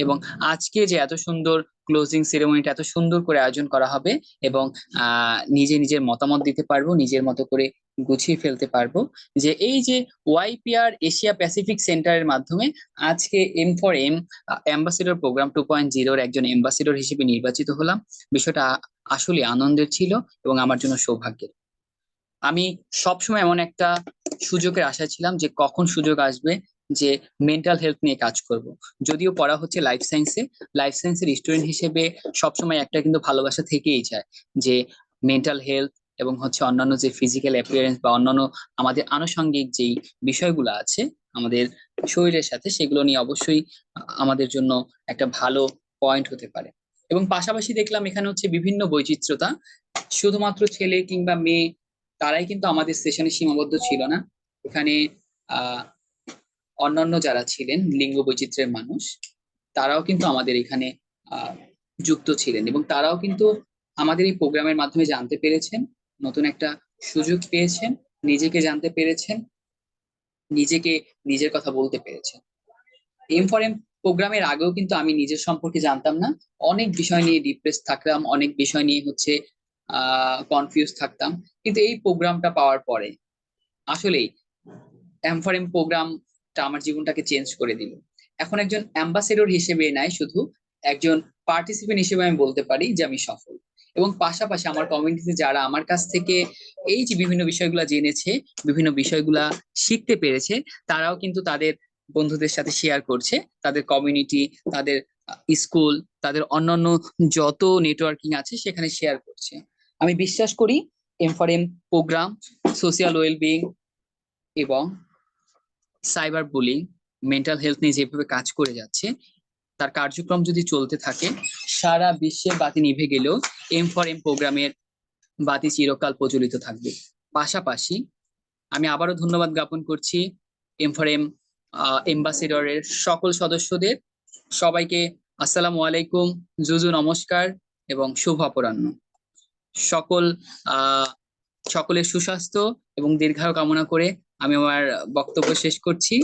Speaker 16: এবং আজকে যে এত সুন্দর ক্লোজিং সেরেমনিটা এত সুন্দর করে আয়োজন করা হবে, এবং নিজে নিজের মতামত দিতে পারবো, নিজের মতো করে গুছিয়ে ফেলতে পারবো, যে এই যে YPR এশিয়া প্যাসিফিক সেন্টারের মাধ্যমে আজকে M4M অ্যাম্বাসেডর প্রোগ্রাম 2.0 এর একজন অ্যাম্বাসেডর হিসেবে নির্বাচিত হলাম, বিষয়টা আসলে আনন্দের ছিল এবং আমার জন্য সৌভাগ্যের। আমি সবসময় এমন একটা সুযোগের আশায় ছিলাম যে কখন সুযোগ আসবে যে মেন্টাল হেলথ নিয়ে কাজ করব। যদিও পড়া হচ্ছে লাইফ সায়েন্সের স্টুডেন্ট হিসেবে সবসময় একটা কিন্তু ভালোবাসা থেকেই যায় যে মেন্টাল হেলথ এবং হচ্ছে অন্যান্য যে ফিজিক্যাল অ্যাপিয়ারেন্স বা অন্যান্য আমাদের আনুষঙ্গিক যেই বিষয়গুলো আছে আমাদের শরীরের সাথে, সেগুলো নিয়ে অবশ্যই আমাদের জন্য একটা ভালো পয়েন্ট হতে পারে। এবং পাশাপাশি দেখলাম এখানে হচ্ছে বিভিন্ন বৈচিত্র্যতা, শুধুমাত্র ছেলে কিংবা মেয়ে তারাই কিন্তু আমাদের সেশনে সীমাবদ্ধ ছিল না। এখানে অন্যান্য যারা ছিলেন লিঙ্গ বৈচিত্র্যের মানুষ, তারাও কিন্তু আমাদের এখানে যুক্ত ছিলেন, এবং তারাও কিন্তু আমাদের এই প্রোগ্রামের মাধ্যমে জানতে পেরেছেন, নতুন একটা সুযোগ পেয়েছেন, নিজেকে জানতে পেরেছেন, নিজেকে নিজের কথা বলতে পেরেছেন। M4M প্রোগ্রামের আগেও কিন্তু আমি নিজের সম্পর্কে জানতাম না, অনেক বিষয় নিয়ে ডিপ্রেস থাকতাম, অনেক বিষয় নিয়ে হচ্ছে কনফিউজ থাকতাম, কিন্তু এই প্রোগ্রামটা পাওয়ার পরে আসলেই M4M প্রোগ্রামটা আমার জীবনটাকে চেঞ্জ করে দিল। এখন একজন অ্যাম্বাসেডর হিসেবে নাই, শুধু একজন পার্টিসিপেন্ট হিসেবে আমি বলতে পারি যে আমি সফল। এবং পাশাপাশি আমার কমিউনিটিতে যারা আমার কাছ থেকে এই যে বিভিন্ন বিষয়গুলো জেনেছে, বিভিন্ন বিষয়গুলা শিখতে পেরেছে, তারাও কিন্তু তাদের বন্ধুদের সাথে শেয়ার করছে, তাদের কমিউনিটি, তাদের স্কুল, তাদের অন্যান্য যত নেটওয়ার্কিং আছে সেখানে শেয়ার করছে। আমি বিশ্বাস করি M4M প্রোগ্রাম সোশিয়াল ওয়েলবিং এবং সাইবার বুলিং, মেন্টাল হেলথ নিয়ে যেভাবে কাজ করে যাচ্ছে, তার কার্যক্রম যদি চলতে থাকে, সারা বিশ্বের বাতি নিভে গেলেও M4M প্রোগ্রামের বাতি চিরকাল প্রজ্বলিত থাকবে। পাশাপাশি আমি আবারও ধন্যবাদ জ্ঞাপন করছি M4M অ্যাম্বাসেডরের সকল সদস্যদের। সবাইকে আসসালামু আলাইকুম, জুজু নমস্কার এবং শুভ অপরাহ্ন। সকলের সুস্বাস্থ্য এবং দীর্ঘায়ু কামনা করে আমি আমার বক্তব্য শেষ করছি,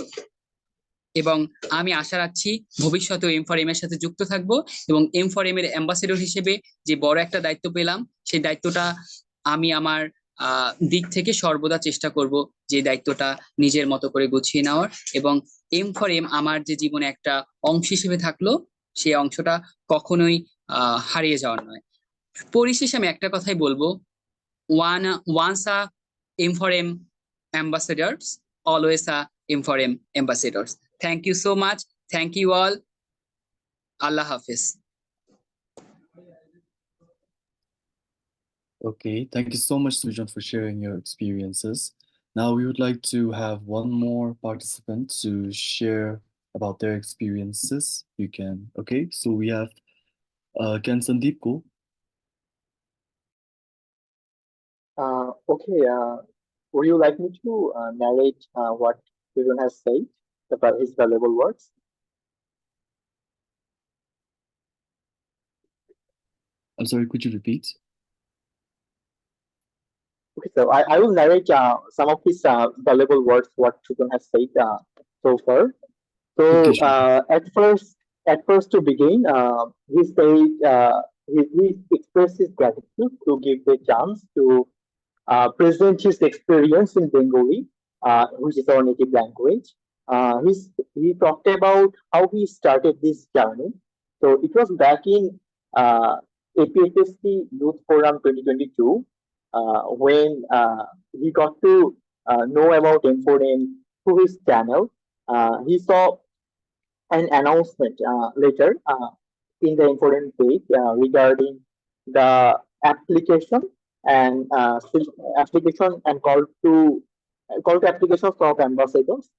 Speaker 16: এবং আমি আশা রাখছি ভবিষ্যতে M4M এর সাথে যুক্ত থাকবো, এবং M4M এর অ্যাম্বাসেডর হিসেবে যে বড় একটা দায়িত্ব পেলাম, সেই দায়িত্বটা আমি আমার দিক থেকে সর্বদা চেষ্টা করব যে দায়িত্বটা নিজের মতো করে গুছিয়ে নেওয়ার, এবং এম ফর এম আমার যে জীবনে একটা অংশ হিসেবে থাকলো, সেই অংশটা কখনোই হারিয়ে যাওয়ার নয়। পরিশেষে আমি একটা কথাই বলবো, once a M for M ambassadors, always a M for M ambassadors. Thank you so much. Thank you all. Allah Hafiz.
Speaker 4: Okay, thank you so much, Sujan, for sharing your experiences. Now we would like to have one more participant to share about their experiences. You can, okay? So we have can Sandeep go?
Speaker 7: Okay, would you like me to narrate what Sujan has said about his valuable words?
Speaker 4: I'm sorry, could you repeat?
Speaker 7: Okay, so I will narrate some of his valuable words, what Sujan has said so far. So
Speaker 4: Okay, sure.
Speaker 7: at first to begin, he said he expressed his gratitude to give the chance to present his experience in Bengali, which is our native language. He talked about how he started this journey. So it was back in APHSC Youth Forum 2022 when he got to know about M4M through his channel. He saw an announcement later in the M4M page regarding the application and application and call to application of ambassadors.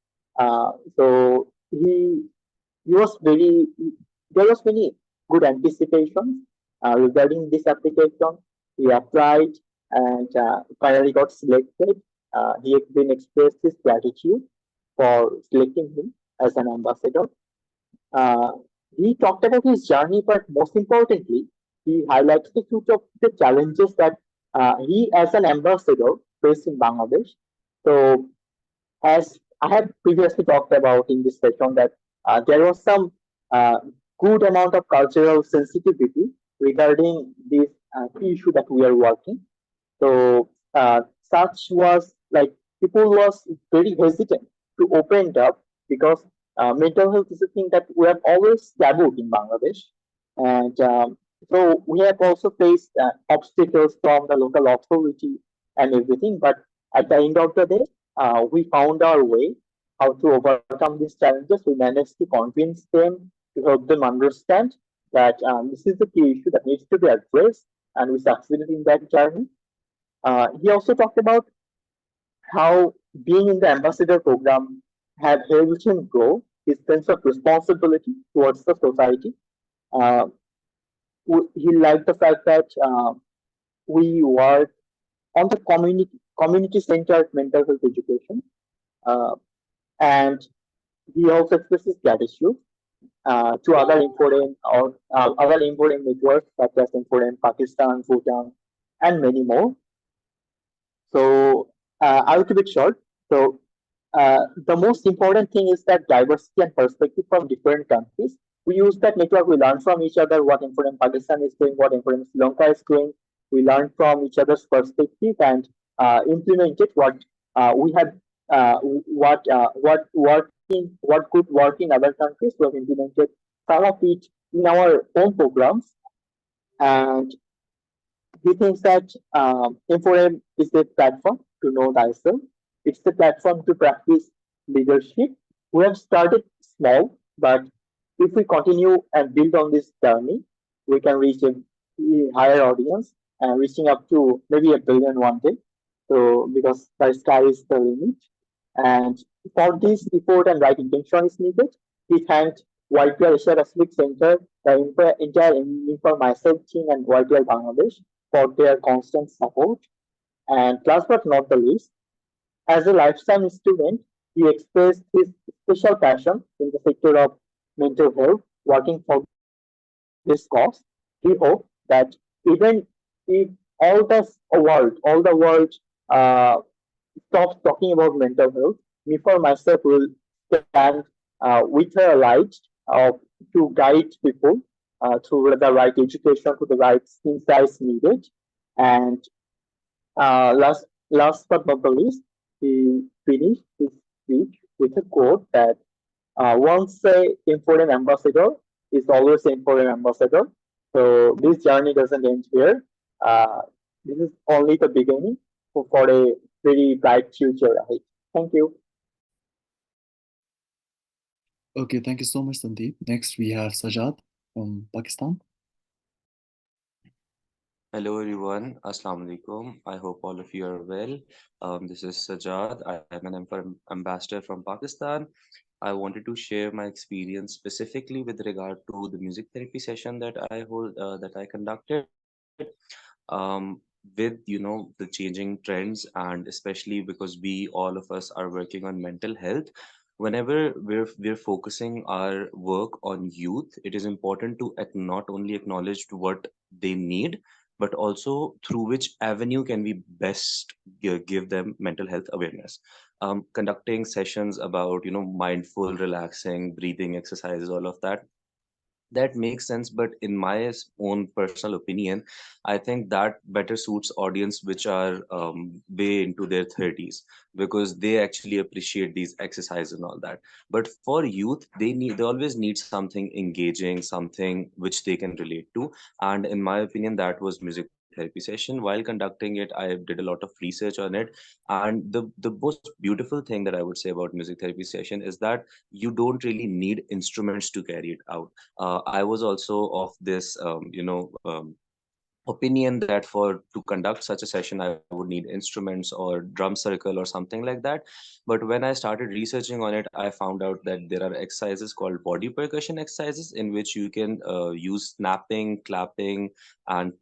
Speaker 7: So he he was very there was many good anticipations regarding this application. He applied and finally got selected. He then expressed his gratitude for selecting him as an ambassador. He talked about his journey, but most importantly, he highlights a few of the challenges that he, as an ambassador, faced in Bangladesh. So, as I have previously talked about in this session, that there was some uh, good amount of cultural sensitivity regarding this key issue that we are working. So, such was like people was very hesitant to open it up because mental health is a thing that we have always tabooed in Bangladesh, and so we have also faced obstacles from the local authority and everything. But at the end of the day, we found our way how to overcome these challenges. We managed to convince them to help them understand that this is the key issue that needs to be addressed, and we succeeded in that journey. He also talked about how being in the ambassador program had helped him grow his sense of responsibility towards the society. Uh, he liked the fact that we work on the community centered mental health education, uh, and he also expressed his gratitude to other important or other important networks such as important Pakistan, Bhutan, and many more. So I'll keep it short. So the most important thing is that diversity and perspective from different countries. We use that network. We learn from each other what important Pakistan is doing, what important Sri Lanka is doing. We learn from each other's perspective and implemented what we have, what could work in other countries. We have implemented some of it in our own programs, and he thinks that M4M is a platform to know thyself. It's the platform to practice leadership. We have started small, but if we continue and build on this journey, we can reach a higher audience and reaching up to maybe 1 billion one day. So, because the sky is the limit. And for this effort and right intention is needed, he thanked YPR Asia Pacific Center, the entire for myself team and YPR Bangladesh for their constant support. And last but not the least, as a lifetime student, he expressed his special passion in the sector of mental health, working for this cause. We hope that even if all the world uh, stops talking about mental health, me for myself will stand with a light to guide people through the right education, to the right insights needed. And last but not the least, he finished his speech with a quote that Once say important ambassador is always an important ambassador. So this journey doesn't end here. This is only the beginning for a very bright future ahead. Thank you.
Speaker 4: Okay, thank you so much, Sandeep. Next, we have Sajad from Pakistan.
Speaker 17: Hello everyone, Assalamu alaikum. I hope all of you are well. This is Sajad. I am an ambassador from Pakistan. I wanted to share my experience specifically with regard to the music therapy session that I conducted. Um, with the changing trends, and especially because we all of us are working on mental health. Whenever we're focusing our work on youth, it is important to not only acknowledge what they need, but also through which avenue can we best give them mental health awareness. Conducting sessions about mindful relaxing breathing exercises, all of that makes sense, but in my own personal opinion, I think that better suits audience which are way into their 30s, because they actually appreciate these exercises and all that. But for youth, they always need something engaging, something which they can relate to. And in my opinion, that was music therapy session. While conducting it, I did a lot of research on it, and the most beautiful thing that I would say about music therapy session is that you don't really need instruments to carry it out. I was also of this, opinion that for to conduct such a session, I would need instruments or drum circle or something like that. But when I started researching on it, I found out that there are exercises called body percussion exercises in which you can use snapping, clapping, and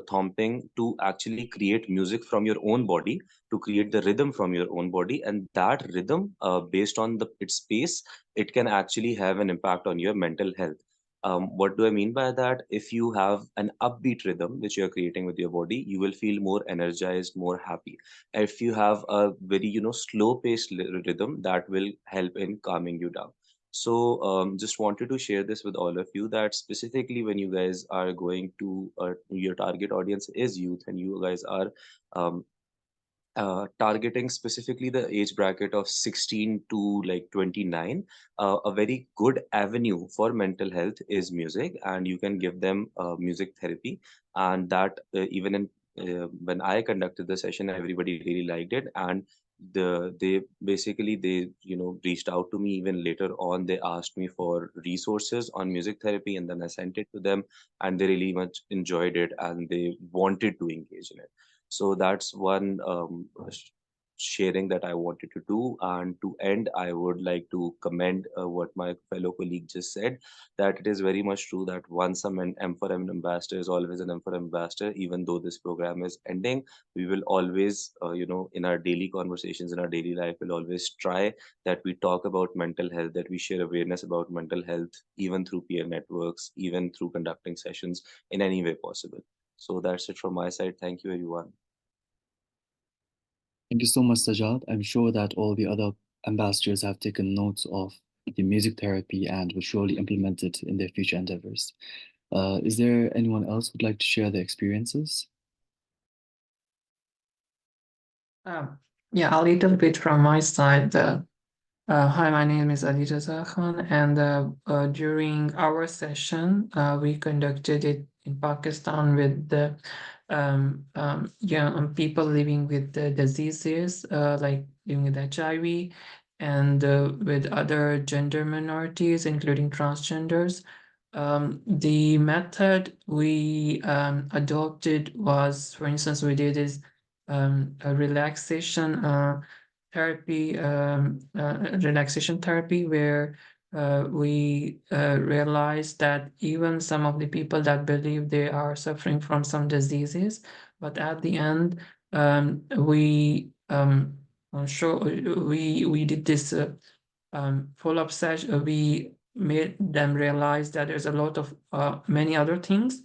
Speaker 17: thumping to actually create music from your own body, to create the rhythm from your own body, and that rhythm, based on its pace, it can actually have an impact on your mental health. What do I mean by that? If you have an upbeat rhythm which you're creating with your body, you will feel more energized, more happy. If you have a very, slow paced rhythm, that will help in calming you down. So, just wanted to share this with all of you, that specifically when you guys are going to your target audience is youth, and you guys are um, targeting specifically the age bracket of 16 to like 29, a very good avenue for mental health is music, and you can give them music therapy. And that even in when I conducted the session, everybody really liked it, and they basically they reached out to me even later on. They asked me for resources on music therapy, and then I sent it to them, and they really much enjoyed it, and they wanted to engage in it. So that's one sharing that I wanted to do. And to end, I would like to commend what my fellow colleague just said, that it is very much true that once an M4M ambassador is always an M4M ambassador. Even though this program is ending, we will always, in our daily conversations, in our daily life, we'll always try that we talk about mental health, that we share awareness about mental health, even through peer networks, even through conducting sessions in any way possible. So that's it from my side. Thank you, everyone.
Speaker 4: Thank you so much, Sajad. I'm sure that all the other ambassadors have taken notes of the music therapy and will surely implement it in their future endeavors. Is there anyone else who'd like to share their experiences?
Speaker 18: Yeah, a little bit from my side. Hi, my name is Ali Raza Khan, and during our session, we conducted it in Pakistan with the young people living with the diseases, like living with HIV, and with other gender minorities, including transgenders. The method we adopted was, for instance, we did is a relaxation therapy, relaxation therapy, where we realized that even some of the people that believe they are suffering from some diseases, but at the end, we did this follow-up session. We made them realize that there's a lot of many other things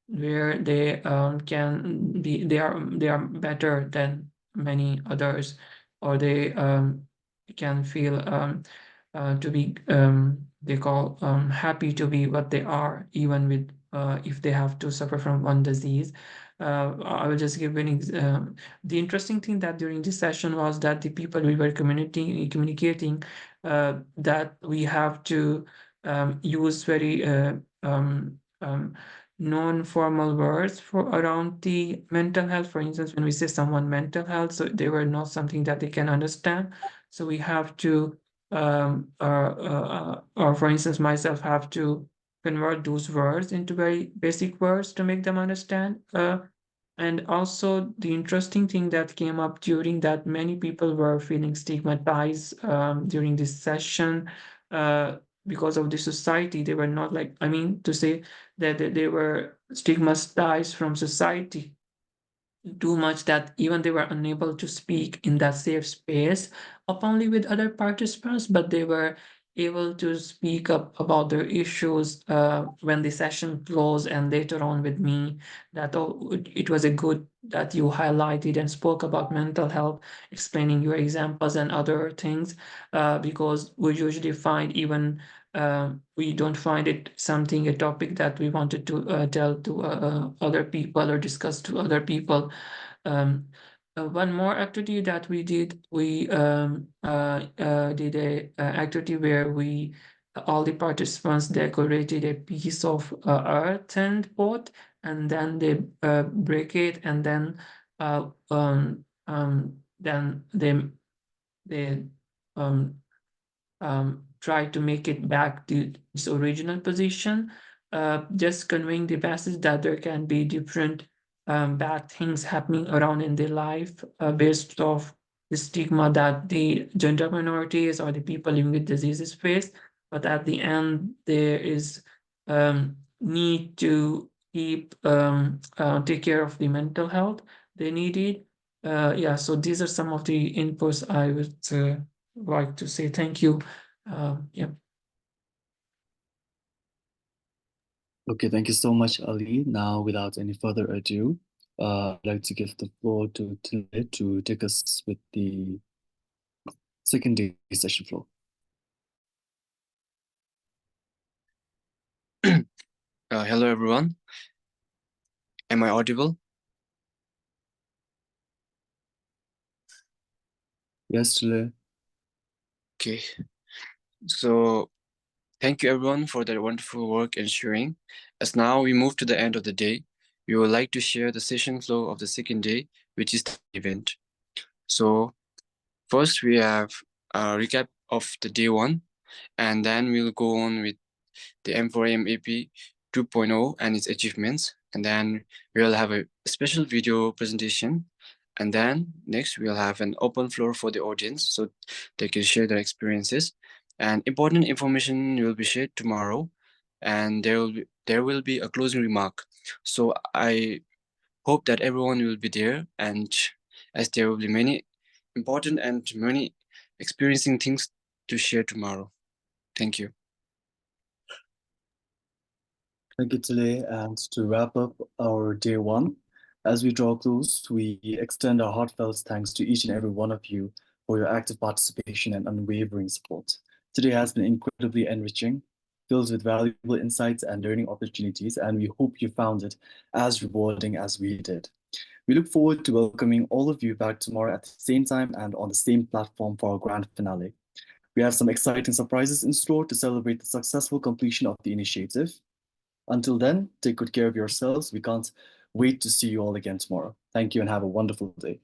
Speaker 18: where they can be they are better than many others, or they can feel to be they call happy to be what they are, even with if they have to suffer from one disease. I will just give the interesting thing that during this session was that the people we were communicating that we have to use very non-formal words for around the mental health. For instance, when we say someone mental health, so they were not something that they can understand. So we have to, or for instance, myself have to convert those words into very basic words to make them understand. And also the interesting thing that came up during that, many people were feeling stigmatized during this session because of the society. They were not like, I mean, to say that they were stigmatized from society too much that even they were unable to speak in that safe space openly with other participants, but they were able to speak up about their issues when the session closed and later on with me, that it was a good that you highlighted and spoke about mental health, explaining your examples and other things, because we usually find even we don't find it something, a topic that we wanted to tell to other people or discuss to other people. One more activity that we did, we did a activity where we all the participants decorated a piece of earth and pot, and then they break it, and then they try to make it back to its original position, just conveying the message that there can be different bad things happening around in their life based off the stigma that the gender minorities or the people living with diseases face. But at the end, there is need to keep take care of the mental health they needed. Yeah, so these are some of the inputs I would like to say. Thank you. Yeah.
Speaker 4: Okay, thank you so much, Ali. Now, without any further ado, I'd like to give the floor to Tile to take us with the second day session flow.
Speaker 5: Hello, everyone. Am I audible?
Speaker 4: Yes, Tile.
Speaker 5: Okay. So thank you, everyone, for their wonderful work and sharing. As now we move to the end of the day, we would like to share the session flow of the second day, which is the event. So first we have a recap of the day one, and then we'll go on with the M4M AP 2.0 and its achievements. And then we'll have a special video presentation. And then next we'll have an open floor for the audience so they can share their experiences. And important information will be shared tomorrow. And there will be a closing remark. So I hope that everyone will be there, and as there will be many important and many experiencing things to share tomorrow. Thank you.
Speaker 4: Thank you, Tile. And to wrap up our day one, as we draw close, we extend our heartfelt thanks to each and every one of you for your active participation and unwavering support. Today has been incredibly enriching, filled with valuable insights and learning opportunities, and we hope you found it as rewarding as we did. We look forward to welcoming all of you back tomorrow at the same time and on the same platform for our grand finale. We have some exciting surprises in store to celebrate the successful completion of the initiative. Until then, take good care of yourselves. We can't wait to see you all again tomorrow. Thank you and have a wonderful day.